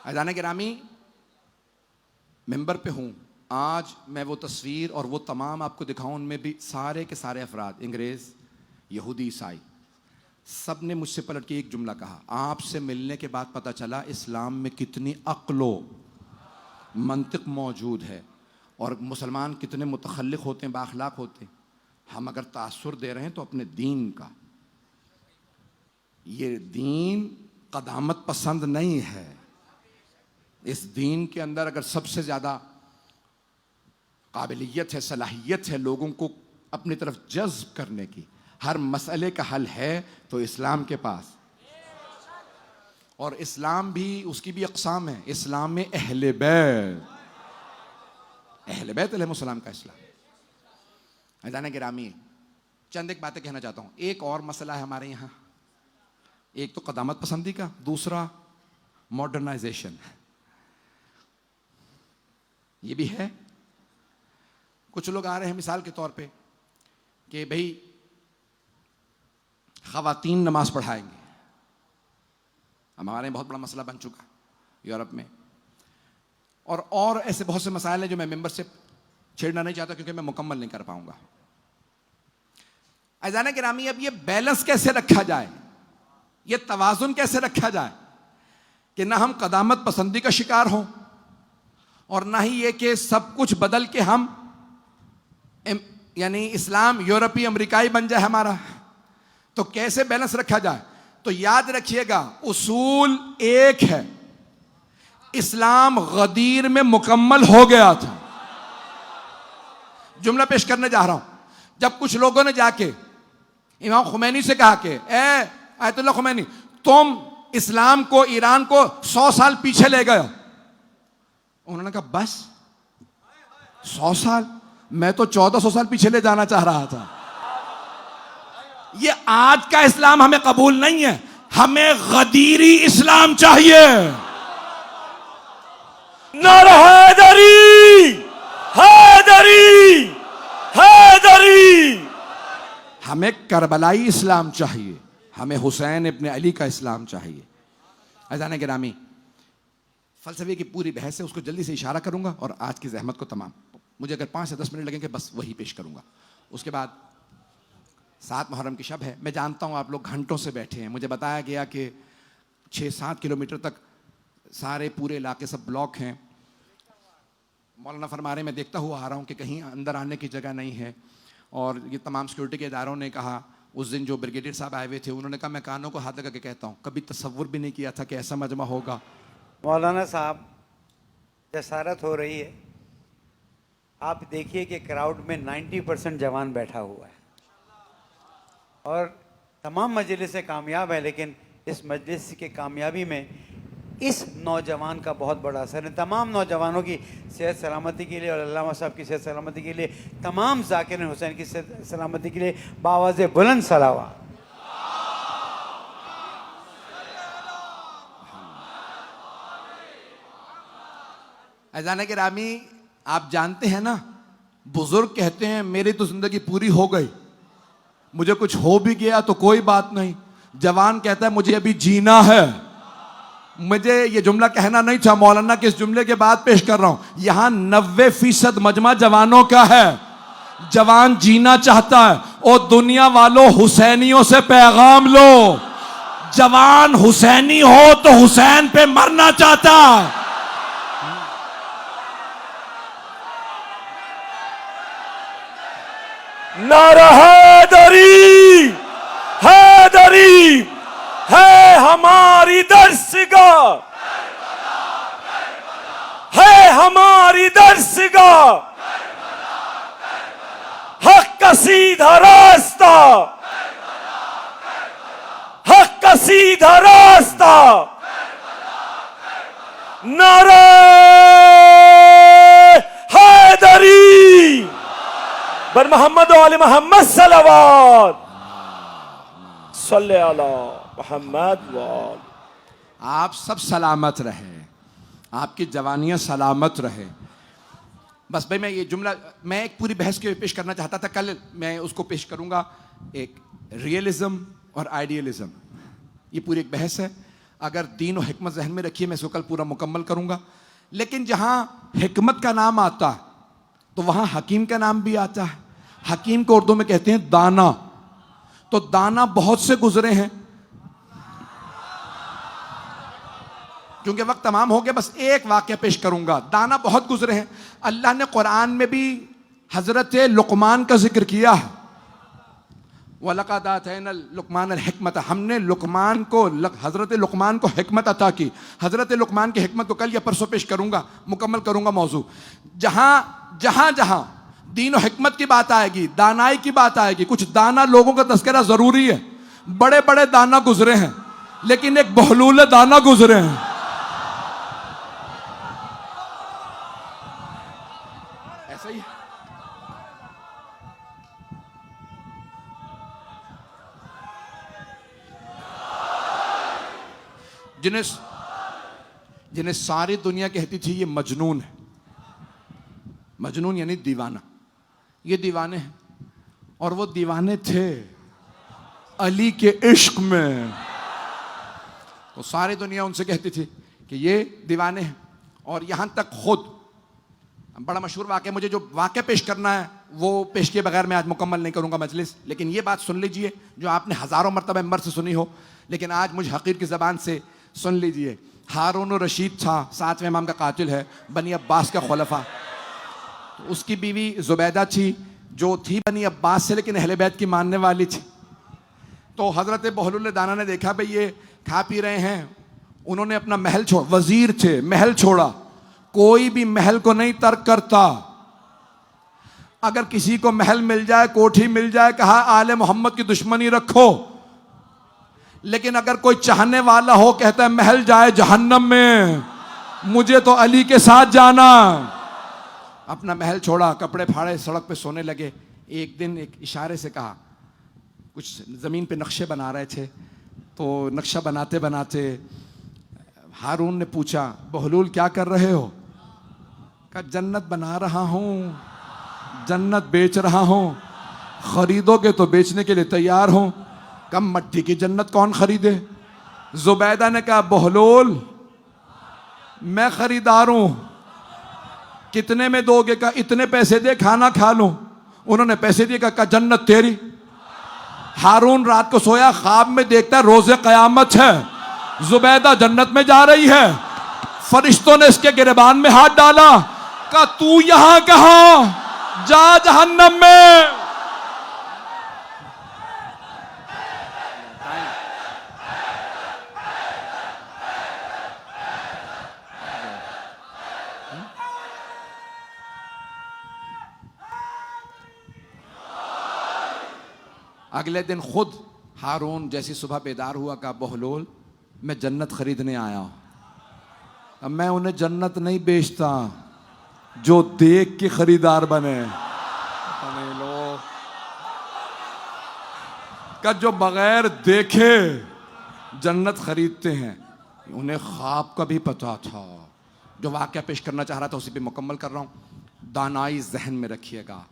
अज़ान गिरामी, मेंबर पे हूं आज। मैं वो तस्वीर और वो तमाम आपको दिखाऊं, उनमें भी सारे के सारे अफराद, अंग्रेज, यहूदी, ईसाई, सब ने मुझसे पलट के एक जुमला कहा, आपसे मिलने के बाद पता चला इस्लाम में कितनी अक्लो मंतिक मौजूद है, और मुसलमान कितने मुतखल्लिक होते हैं, बाखलाक होते हैं। हम अगर तासुर दे रहे हैं तो अपने दीन का। ये दीन कदामत पसंद नहीं है। इस दीन के अंदर अगर सबसे ज़्यादा काबिलियत है, सलाहियत है लोगों को अपनी तरफ जज्ब करने की, हर मसले का हल है तो इस्लाम के पास। और इस्लाम भी, उसकी भी अक़साम है। इस्लाम में अहले बैत अलैहिस्सलाम का इस्लाम। अज़ान गिरामी, चंद एक बातें कहना चाहता हूँ। एक और मसला है हमारे यहाँ, एक तो कदामत पसंदी का, दूसरा मॉडर्नाइजेशन, ये भी है। कुछ लोग आ रहे हैं मिसाल के तौर पे कि भाई खवातीन नमाज पढ़ाएंगे। हमारे बहुत बड़ा मसला बन चुका यूरोप में, और ऐसे बहुत से मसाइल हैं जो मैं मेंबरशिप छेड़ना नहीं चाहता क्योंकि मैं मुकम्मल नहीं कर पाऊंगा। अज़ान गिरामी, अब ये बैलेंस कैसे रखा जाए, ये तवाजुन कैसे रखा जाए कि ना हम कदामत पसंदी का शिकार हों और ना ही ये कि सब कुछ बदल के हम यानी इस्लाम यूरोपीय अमेरिकाई बन जाए हमारा। तो कैसे बैलेंस रखा जाए? तो याद रखिएगा, उसूल एक है, इस्लाम गदीर में मुकम्मल हो गया था। जुमला पेश करने जा रहा हूं। जब कुछ लोगों ने जाके इमाम खुमैनी से कहा कि ए आयतुल्लाह खुमैनी, तुम इस्लाम को, ईरान को 100 साल पीछे ले गए, उन्होंने कहा बस 100 साल, मैं तो 1400 साल पीछे ले जाना चाह रहा था। ये आज का इस्लाम हमें कबूल नहीं है, हमें गदीरी इस्लाम चाहिए। नारा हैदरी, हैदरी, हैदरी। हमें करबलाई इस्लाम चाहिए, हमें हुसैन इब्ने अली का इस्लाम चाहिए। अज़ान गिरामी, फलसफे की पूरी बहस है, उसको जल्दी से इशारा करूंगा और आज की जहमत को तमाम, मुझे अगर 5 से 10 मिनट लगेंगे बस वही पेश करूंगा। उसके बाद 7 मुहर्रम की शब है। मैं जानता हूं आप लोग घंटों से बैठे हैं। मुझे बताया गया कि 6-7 किलोमीटर तक सारे पूरे इलाके सब ब्लॉक हैं। मौलाना फरमा रहे, मैं देखता हुआ आ रहा हूं कि कहीं अंदर आने की जगह नहीं है। और ये तमाम सिक्योरिटी के इदारों ने कहा, उस दिन जो ब्रिगेडियर साहब आए हुए थे उन्होंने कहा, मैं कानों को हाथ लगा के कहता हूं, कभी तसव्वुर भी नहीं किया था कि ऐसा मजमा होगा। मौलाना साहब, जसारत हो रही है। आप देखिए कि क्राउड में 90% जवान बैठा हुआ है और तमाम मजलिसें कामयाब है, लेकिन इस मजलिस के कामयाबी में इस नौजवान का बहुत बड़ा असर है। तमाम नौजवानों की सेहत सलामती के लिए और अल्लामा साहब की सेहत सलामती के लिए, तमाम ज़ाकिर हुसैन की सेहत सलामती के लिए बावाज़ बुलंद सलावा। अज़ान गिरामी, आप जानते हैं ना, बुजुर्ग कहते हैं मेरी तो जिंदगी पूरी हो गई, मुझे कुछ हो भी गया तो कोई बात नहीं। जवान कहता है मुझे अभी जीना है। मुझे ये जुमला कहना नहीं था, मौलाना के इस जुमले के बाद पेश कर रहा हूं। यहां 90% मजमा जवानों का है। जवान जीना चाहता है। ओ दुनिया वालों, हुसैनियों से पैगाम लो, जवान हुसैनी हो तो हुसैन पे मरना चाहता है। नारा हैदरी, हैदरी है हमारी दर्सगाह, है हमारी दर्सगाह, हक का सीधा रास्ता, हक का सीधा रास्ता। नारा हैदरी बर मोहम्मद वाले मोहम्मद सलवात सल्ले अला मोहम्मद वाल। आप सब सलामत रहे, आपकी जवानियां सलामत रहे। बस भाई, मैं ये जुमला, मैं एक पूरी बहस के पेश करना चाहता था, कल मैं उसको पेश करूंगा। एक रियलिज्म और आइडियलिज्म, ये पूरी एक बहस है। अगर दीन और हिकमत जहन में रखिए, मैं इसको कल पूरा मुकम्मल करूंगा। लेकिन जहां हिकमत का नाम आता है तो वहां हकीम का नाम भी आता है। हकीम को उर्दू में कहते हैं दाना। तो दाना बहुत से गुजरे हैं, क्योंकि वक्त तमाम हो गया, बस एक वाक्य पेश करूंगा। दाना बहुत गुजरे हैं। अल्लाह ने कुरान में भी हजरत लुकमान का जिक्र किया है। वलक़द आतैना लुकमान अल हिकमत, हमने लुकमान को, हजरत लुकमान को हिकमत अता की। हजरत लुकमान की हिकमत को कल या परसों पेश करूंगा, मुकम्मल करूंगा मौजू। जहां जहां जहां दीन और हिकमत की बात आएगी, दानाई की बात आएगी, कुछ दाना लोगों का तस्करा जरूरी है। बड़े बड़े दाना गुजरे हैं, लेकिन एक बहलूल दाना गुजरे हैं। ऐसा ही है। जिन्हें जिन्हें सारी दुनिया कहती थी ये मजनून है, मजनून यानी दीवाना, ये दीवाने हैं। और वो दीवाने थे अली के इश्क में, तो सारी दुनिया उनसे कहती थी कि ये दीवाने हैं। और यहां तक खुद बड़ा मशहूर वाक़या, मुझे जो वाक़या पेश करना है वो पेश किए बगैर मैं आज मुकम्मल नहीं करूंगा मजलिस, लेकिन ये बात सुन लीजिए जो आपने हज़ारों मरतबा मेंबर से सुनी हो, लेकिन आज मुझ हकीर की ज़बान से सुन लीजिए। हारून रशीद था, 7वें इमाम का कातिल है, बनी अब्बास का खुलफा। तो उसकी बीवी जुबैदा थी जो थी बनी अब्बास से लेकिन अहले बैत की मानने वाली थी। तो हज़रत बहलूल दाना ने देखा भाई ये खा पी रहे हैं, उन्होंने अपना महल छोड़, वजीर थे, महल छोड़ा। कोई भी महल को नहीं तर्क करता, अगर किसी को महल मिल जाए, कोठी मिल जाए, कहा आले मोहम्मद की दुश्मनी रखो, लेकिन अगर कोई चाहने वाला हो कहता है महल जाए जहन्नम में, मुझे तो अली के साथ जाना। अपना महल छोड़ा, कपड़े फाड़े, सड़क पे सोने लगे। एक दिन एक इशारे से कहा, कुछ ज़मीन पे नक्शे बना रहे थे, तो नक्शा बनाते बनाते हारून ने पूछा बहलूल क्या कर रहे हो? कहा जन्नत बना रहा हूँ, जन्नत बेच रहा हूँ, खरीदोगे तो बेचने के लिए तैयार हूँ। कम मट्टी की जन्नत कौन खरीदे? जुबैदा ने कहा बहलूल मैं खरीदार हूं, कितने में दोगे? कहा इतने पैसे दे खाना खा लूं। उन्होंने पैसे दिए, कहा जन्नत तेरी। हारून रात को सोया, ख्वाब में देखता है रोजे कयामत है, जुबैदा जन्नत में जा रही है। फरिश्तों ने इसके गिरबान में हाथ डाला, कहा तू यहां कहां, जा जहन्नम में। अगले दिन खुद हारून जैसी सुबह बेदार हुआ, कहा बहलूल मैं जन्नत खरीदने आया हूं। अब मैं उन्हें जन्नत नहीं बेचता जो देख के खरीदार बने, लोग का जो बगैर देखे जन्नत खरीदते हैं। उन्हें ख्वाब का भी पता था। जो वाक़या पेश करना चाह रहा था उसी पे मुकम्मल कर रहा हूं। दानाई जहन में रखिएगा,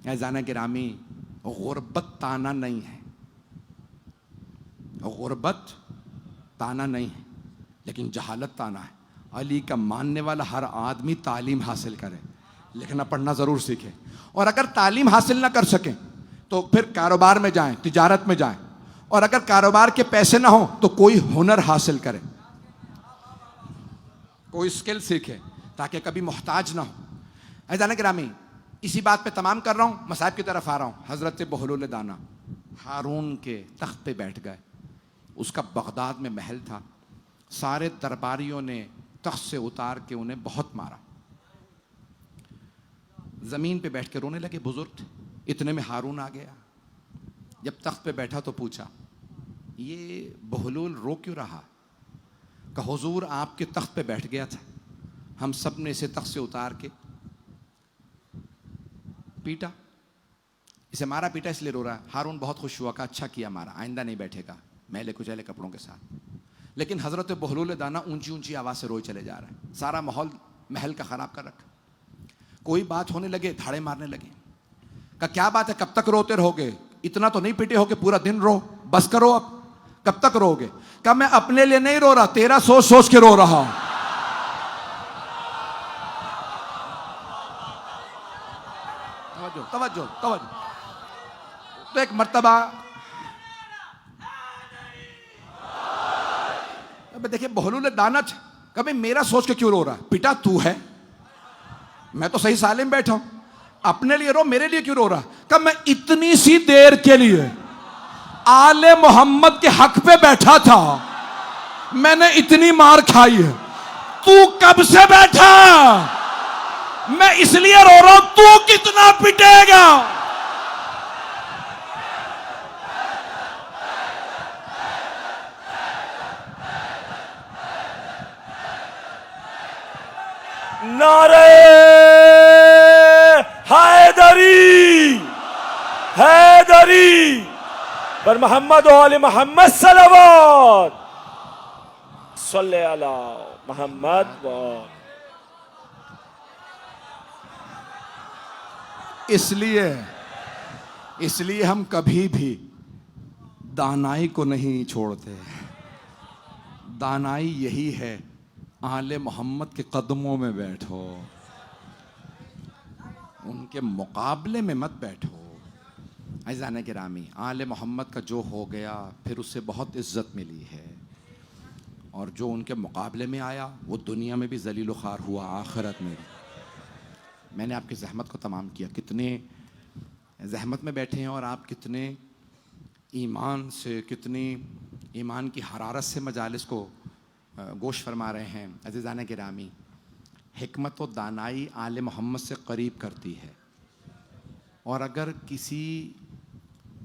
ऐज़ान गिरामी, गुर्बत ताना नहीं है, गुर्बत ताना नहीं है, लेकिन जहालत ताना है। अली का मानने वाला हर आदमी तालीम हासिल करे, लिखना पढ़ना ज़रूर सीखे, और अगर तालीम हासिल ना कर सकें तो फिर कारोबार में जाएं, तिजारत में जाएं, और अगर कारोबार के पैसे ना हो तो कोई हुनर हासिल करें, कोई स्किल सीखे ताकि कभी मोहताज ना हो। ऐज़ान गिरामी, इसी बात पे तमाम कर रहा हूँ, मसाइब की तरफ आ रहा हूँ। हज़रत बहलूल दाना हारून के तख्त पे बैठ गए। उसका बगदाद में महल था। सारे दरबारियों ने तख्त से उतार के उन्हें बहुत मारा। ज़मीन पे बैठ के रोने लगे, बुजुर्ग थे। इतने में हारून आ गया। जब तख्त पे बैठा तो पूछा ये बहलूल रो क्यों रहा? कहा हुजूर आपके तख्त पे बैठ गया था, हम सब ने इसे तख्त से उतार के पीटा, इसे मारा पीटा इसलिए रो रहा है। हारून बहुत खुश हुआ, कहा अच्छा किया मारा, आइंदा नहीं बैठेगा मैले कुचैले कपड़ों के साथ। लेकिन हज़रत बहलूल दाना ऊंची ऊंची आवाज़ से रोए चले जा रहे हैं। सारा माहौल महल का ख़राब कर रखा। कोई बात होने लगे, धाड़े मारने लगे। कहा क्या बात है, कब तक रोते रहोगे? इतना तो नहीं पीटे होगे, पूरा दिन रो, बस करो अब, कब तक रोगे? कहा मैं अपने लिए नहीं रो रहा, तेरा सोच सोच के रो रहा हूं। तवज्जो तवज्जो। तो एक मर्तबा देखिए बहलूल दाना, कभी मेरा सोच के क्यों रो रहा है? पिटा तू है, मैं तो सही सालिम बैठा हूं, अपने लिए रो, मेरे लिए क्यों रो रहा? कब मैं इतनी सी देर के लिए आले मोहम्मद के हक पे बैठा था, मैंने इतनी मार खाई है, तू कब से बैठा? मैं इसलिए रो रहा हूं, तू कितना पिटेगा? नारे हैदरी, हैदरी पर मोहम्मद और आले मोहम्मद सल्लल्लाहु सल्ले अला मोहम्मद व इसलिए हम कभी भी दानाई को नहीं छोड़ते। दानाई यही है, आले मोहम्मद के कदमों में बैठो, उनके मुकाबले में मत बैठो। अज़ीज़ान गिरामी, आले मोहम्मद का जो हो गया फिर उससे बहुत इज्जत मिली है, और जो उनके मुकाबले में आया वो दुनिया में भी जलील व ख़ार हुआ, आखिरत में भी। मैंने आपकी ज़हमत को तमाम किया, कितने ज़हमत में बैठे हैं और आप कितने ईमान से, कितनी ईमान की हरारत से मजालिस को गोश फरमा रहे हैं। अज़ीज़ान गिरामी, हिकमत व दानाई आले मोहम्मद से करीब करती है, और अगर किसी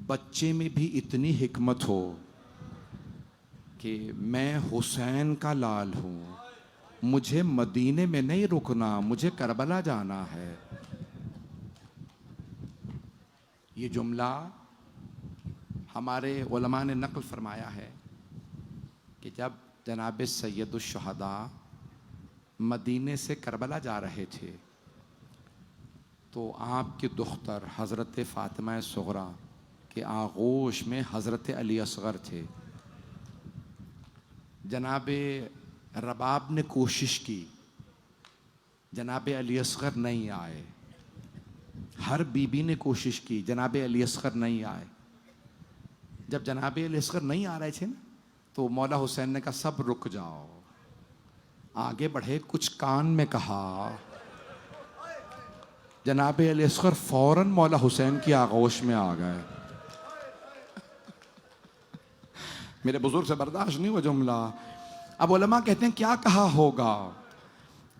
बच्चे में भी इतनी हिकमत हो कि मैं हुसैन का लाल हूँ, मुझे मदीने में नहीं रुकना, मुझे करबला जाना है, ये जुमला हमारे उलमा ने नक़ल फरमाया है कि जब जनाब सैयदुश्शहदा मदीने से करबला जा रहे थे तो आपकी दुख्तर हज़रत फ़ातिमा सुग़रा के आगोश में हज़रत अली असग़र थे। जनाब रबाब ने कोशिश की, जनाब अली असग़र नहीं आए। हर बीबी ने कोशिश की, जनाब अली असग़र नहीं आए। जब जनाब अली असग़र नहीं आ रहे थे ना, तो मौला हुसैन ने कहा सब रुक जाओ। आगे बढ़े, कुछ कान में कहा, जनाब अली असग़र फौरन मौला हुसैन की आगोश में आ गए। मेरे बुजुर्ग से बर्दाश्त नहीं हुआ जुमला। अब उलमा कहते हैं क्या कहा होगा,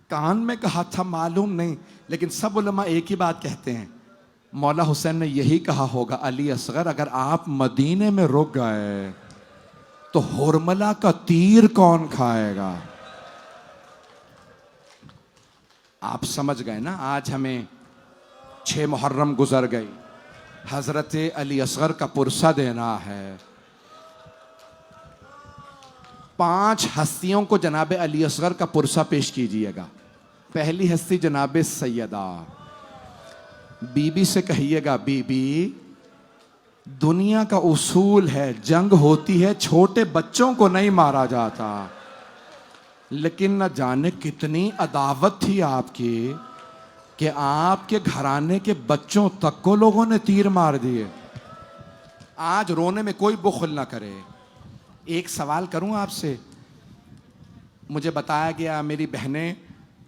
कान में कहा था मालूम नहीं, लेकिन सब उलमा एक ही बात कहते हैं, मौला हुसैन ने यही कहा होगा, अली असग़र अगर आप मदीने में रुक गए तो हुरमला का तीर कौन खाएगा। आप समझ गए ना। आज हमें 6 मुहर्रम गुजर गई, हजरत अली असग़र का पुरसा देना है। 5 हस्तियों को जनाब अली असग़र का पुरसा पेश कीजिएगा। पहली हस्ती जनाब सैयदा, बीबी से कहिएगा, बीबी दुनिया का उसूल है, जंग होती है, छोटे बच्चों को नहीं मारा जाता, लेकिन न जाने कितनी अदावत थी आपकी कि आपके घराने के बच्चों तक को लोगों ने तीर मार दिए। आज रोने में कोई बुखल ना करे। एक सवाल करूं आपसे, मुझे बताया गया मेरी बहनें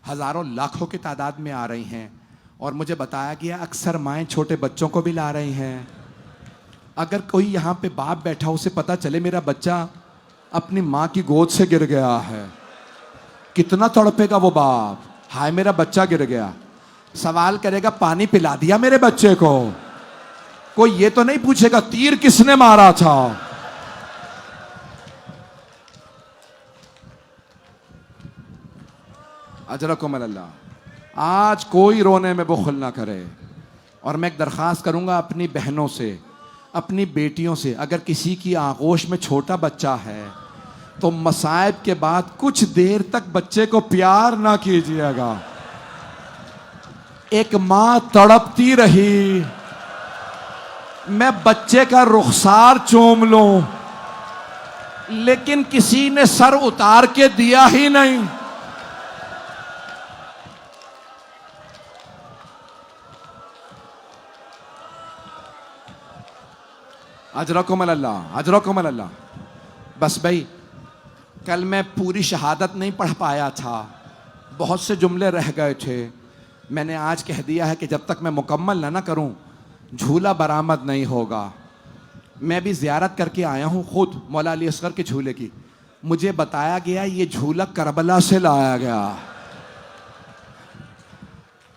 हजारों लाखों की तादाद में आ रही हैं, और मुझे बताया गया अक्सर माएँ छोटे बच्चों को भी ला रही हैं। अगर कोई यहाँ पे बाप बैठा, उसे पता चले मेरा बच्चा अपनी माँ की गोद से गिर गया है, कितना तड़पेगा वो बाप, हाय मेरा बच्चा गिर गया। सवाल करेगा पानी पिला दिया मेरे बच्चे को, कोई ये तो नहीं पूछेगा तीर किसने मारा था। अजरकुम अल्लाह। आज कोई रोने में बुखल ना करे। और मैं एक दरख्वास्त करूंगा अपनी बहनों से, अपनी बेटियों से, अगर किसी की आगोश में छोटा बच्चा है तो मसाइब के बाद कुछ देर तक बच्चे को प्यार ना कीजिएगा। एक माँ तड़पती रही, मैं बच्चे का रुखसार चूम लूं, लेकिन किसी ने सर उतार के दिया ही नहीं। अजरकुम अल्लाह, अजरकुम अल्लाह। बस भाई, कल मैं पूरी शहादत नहीं पढ़ पाया था, बहुत से जुमले रह गए थे। मैंने आज कह दिया है कि जब तक मैं मुकम्मल ना करूं झूला बरामद नहीं होगा। मैं भी ज़ियारत करके आया हूं खुद मौला अली असग़र के झूले की। मुझे बताया गया ये झूला करबला से लाया गया,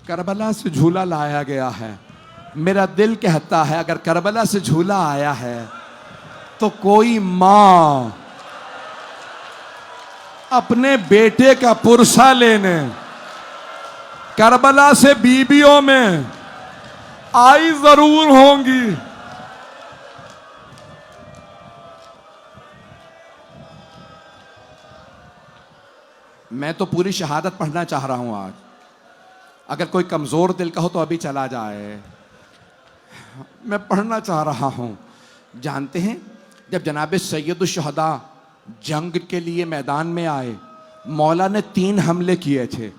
करबला से झूला लाया गया है। मेरा दिल कहता है अगर करबला से झूला आया है तो कोई माँ अपने बेटे का पुरसा लेने करबला से बीबियों में आई जरूर होंगी। मैं तो पूरी शहादत पढ़ना चाह रहा हूं आज। अगर कोई कमजोर दिल का हो तो अभी चला जाए, मैं पढ़ना चाह रहा हूं। जानते हैं जब जनाब सैयदुल शुहदा जंग के लिए मैदान में आए, मौला ने 3 हमले किए थे।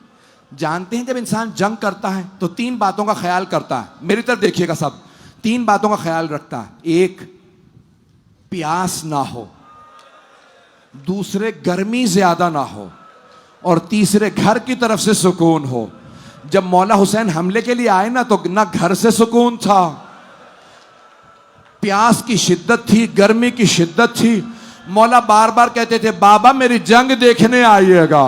जानते हैं जब इंसान जंग करता है तो 3 बातों का ख्याल करता है। मेरी तरफ देखिएगा सब, 3 बातों का ख्याल रखता है। 1, प्यास ना हो, दूसरे गर्मी ज्यादा ना हो, और तीसरे घर की तरफ से सुकून हो। जब मौला हुसैन हमले के लिए आए ना तो ना घर से सुकून था, प्यास की शिद्दत थी, गर्मी की शिद्दत थी। मौला बार बार कहते थे बाबा मेरी जंग देखने आइएगा।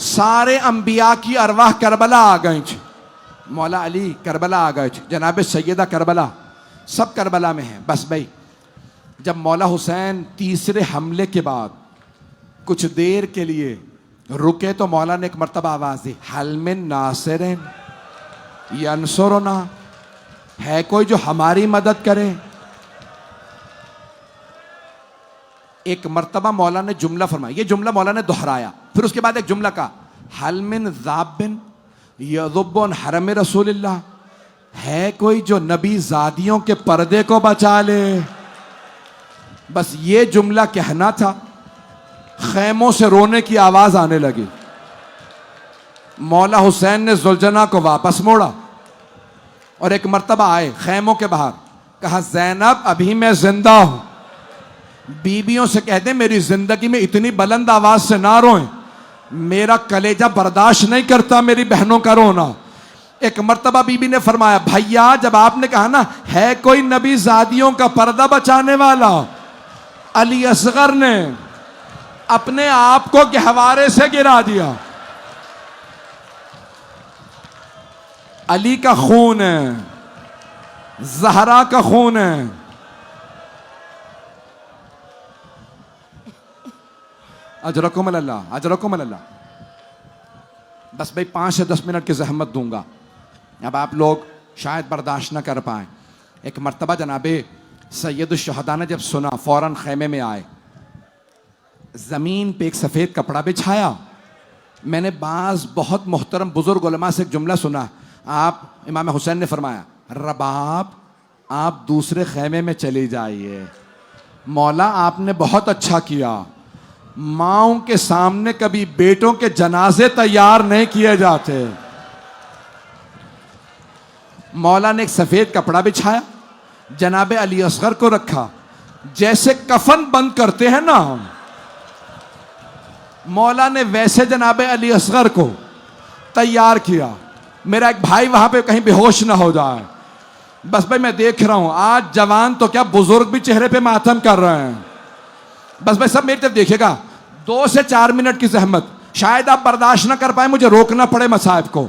सारे अंबिया की अरवाह करबला आ गई थी। मौला अली करबला आ गए थे, जनाब सैयदा करबला सब करबला में है। बस भाई जब मौला हुसैन तीसरे हमले के बाद कुछ देर के लिए रुके तो मौला ने एक मर्तबा आवाज दी, हल मिन नासिरिन यंसुरुना, है कोई जो हमारी मदद करे। एक मर्तबा मौला ने जुमला फरमाया, ये जुमला मौला ने दोहराया, फिर उसके बाद एक जुमला कहा, हल मिन ज़ाबिन यज़ुब्बुन हरम रसूलिल्लाह, है कोई जो नबी ज़ादियों के पर्दे को बचा ले। बस ये जुमला कहना था, खैमों से रोने की आवाज आने लगी। मौला हुसैन ने जुलजना को वापस मोड़ा और एक मर्तबा आए खैमों के बाहर, कहा ज़ैनब अभी मैं जिंदा हूं, बीबियों से कह दे मेरी जिंदगी में इतनी बुलंद आवाज से ना रोएं, मेरा कलेजा बर्दाश्त नहीं करता मेरी बहनों का रोना। एक मर्तबा बीबी ने फरमाया, भैया जब आपने कहा ना है कोई नबी ज़ादियों का पर्दा बचाने वाला, अली असगर ने अपने आप को गहवारे से गिरा दिया। अली का खून है, ज़हरा का खून है। अजरकुम अल्लाह, अजरकुम अल्लाह। बस भाई 5 से 10 मिनट की जहमत दूंगा, अब आप लोग शायद बर्दाश्त ना कर पाए। एक मर्तबा जनाबे सैयदुल शुहदा ने जब सुना, फौरन खैमे में आए, जमीन पे एक सफेद कपड़ा बिछाया। मैंने बाज बहुत मोहतरम बुजुर्ग उलमा से एक जुमला सुना, आप इमाम हुसैन ने फरमाया, रबाब आप दूसरे खैमे में चली जाइए, मौला आपने बहुत अच्छा किया। माओं के सामने कभी बेटों के जनाजे तैयार नहीं किए जाते। मौला ने एक सफेद कपड़ा बिछाया, जनाबे अली असगर को रखा, जैसे कफन बंद करते हैं ना, मौला ने वैसे जनाबे अली असगर को तैयार किया। मेरा एक भाई वहां पे कहीं बेहोश ना हो जाए। बस भाई मैं देख रहा हूं आज जवान तो क्या बुजुर्ग भी चेहरे पे मातम कर रहे हैं। बस भाई सब मेरी तरफ देखिएगा, 2 से 4 मिनट की जहमत, शायद आप बर्दाश्त ना कर पाए, मुझे रोकना पड़े मसाइब को।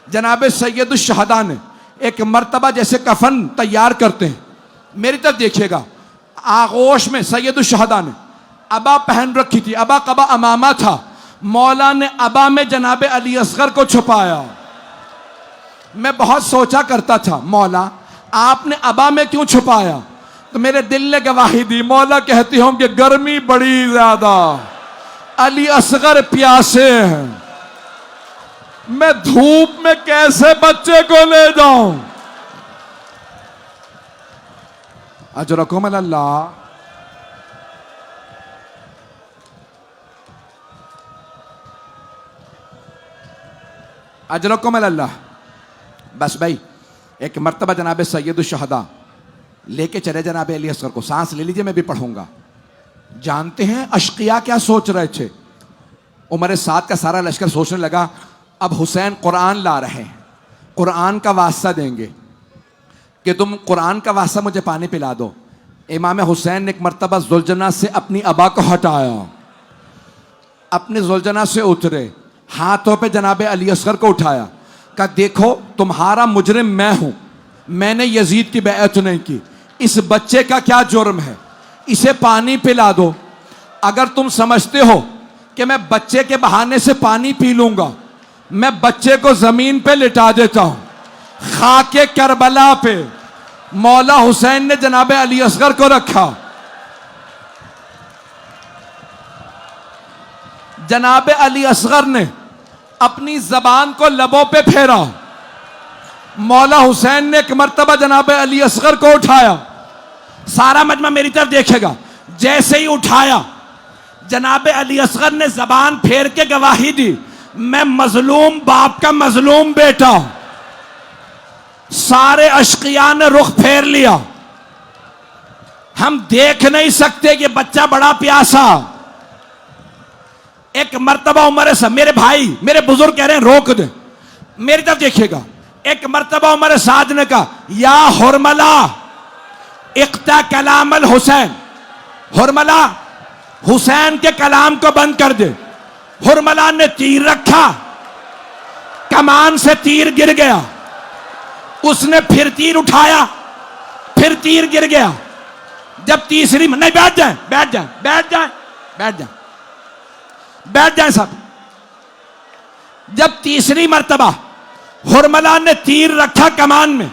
जनाब सैयदुल शुहदा ने एक मर्तबा जैसे कफन तैयार करते हैं, मेरी तरफ देखिएगा, आगोश में सैयदुल शुहदा ने अबा पहन रखी थी, अबा कबा अमामा था, मौला ने अबा में जनाब अली असगर को छुपाया। मैं बहुत सोचा करता था, मौला आपने अबा में क्यों छुपाया? तो मेरे दिल ने गवाही दी, मौला कहती हूं कि गर्मी बड़ी ज्यादा, अली असगर प्यासे हैं, मैं धूप में कैसे बच्चे को ले जाऊं। अजरकुम अल्लाह। अजरकुम अल्लाह। बस भाई एक मर्तबा जनाब सैयदुल शुहदा लेके चले जनाब अली असगर को, सांस ले लीजिए मैं भी पढ़ूंगा। जानते हैं अशकिया क्या सोच रहे थे? उमर साद का सारा लश्कर सोचने लगा अब हुसैन कुरान ला रहे हैं, कुरान का वास्ता देंगे कि तुम कुरान का वास्ता मुझे पानी पिला दो। इमाम हुसैन ने एक मर्तबा जुलजना से अपनी अबा को हटाया, अपनी जुलजना से उतरे, हाथों पे जनाब अली असगर को उठाया, कहा देखो तुम्हारा मुजरिम मैं हूं, मैंने यजीद की बैअत नहीं की, इस बच्चे का क्या जुर्म है, इसे पानी पिला दो। अगर तुम समझते हो कि मैं बच्चे के बहाने से पानी पी लूंगा, मैं बच्चे को जमीन पे लिटा देता हूं। खाके करबला पे मौला हुसैन ने जनाब अली असगर को रखा। जनाब अली असगर ने अपनी जबान को लबों पे फेरा। मौला हुसैन ने एक मर्तबा जनाब अली असगर को उठाया। सारा मजमा मेरी तरफ देखेगा। जैसे ही उठाया, जनाब अली असगर ने जबान फेर के गवाही दी, मैं मजलूम बाप का मजलूम बेटा। सारे अशकिया ने रुख फेर लिया। हम देख नहीं सकते कि बच्चा बड़ा प्यासा। एक मर्तबा उमर साद, मेरे भाई मेरे बुजुर्ग कह रहे हैं रोक दे, मेरी तरफ देखिएगा। एक मर्तबा उमर साद ने कहा, या हुरमला इक्ता कलाम अल हुसैन, हुरमला हुसैन के कलाम को बंद कर दे। हुरमला ने तीर रखा, कमान से तीर गिर गया। उसने फिर तीर उठाया, फिर तीर गिर गया। जब तीसरी, नहीं बैठ जाए बैठ जाए बैठ जाए बैठ जाए बैठ जाए सब। जब तीसरी मर्तबा हुरमला ने तीर रखा कमान में,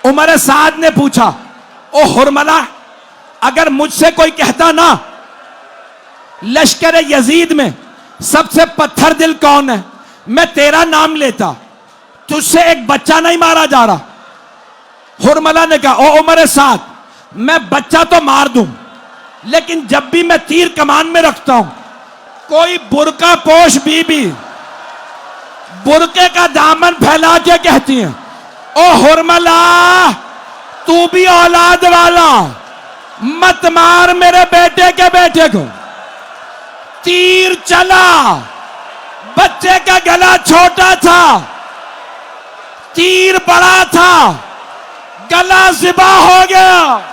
उमर साद ने पूछा, ओ हुरमला, अगर मुझसे कोई कहता ना लश्कर यजीद में सबसे पत्थर दिल कौन है, मैं तेरा नाम लेता, तुझसे एक बच्चा नहीं मारा जा रहा। हुरमला ने कहा, ओ उमर साद, मैं बच्चा तो मार दूं, लेकिन जब भी मैं तीर कमान में रखता हूं, कोई बुरका पोश बीबी बुरके का दामन फैला के कहती है, ओ हुरमला, तू भी औलाद वाला, मत मार मेरे बेटे के बेटे को। तीर चला, बच्चे का गला छोटा था, तीर बड़ा था, गला ज़िबा हो गया।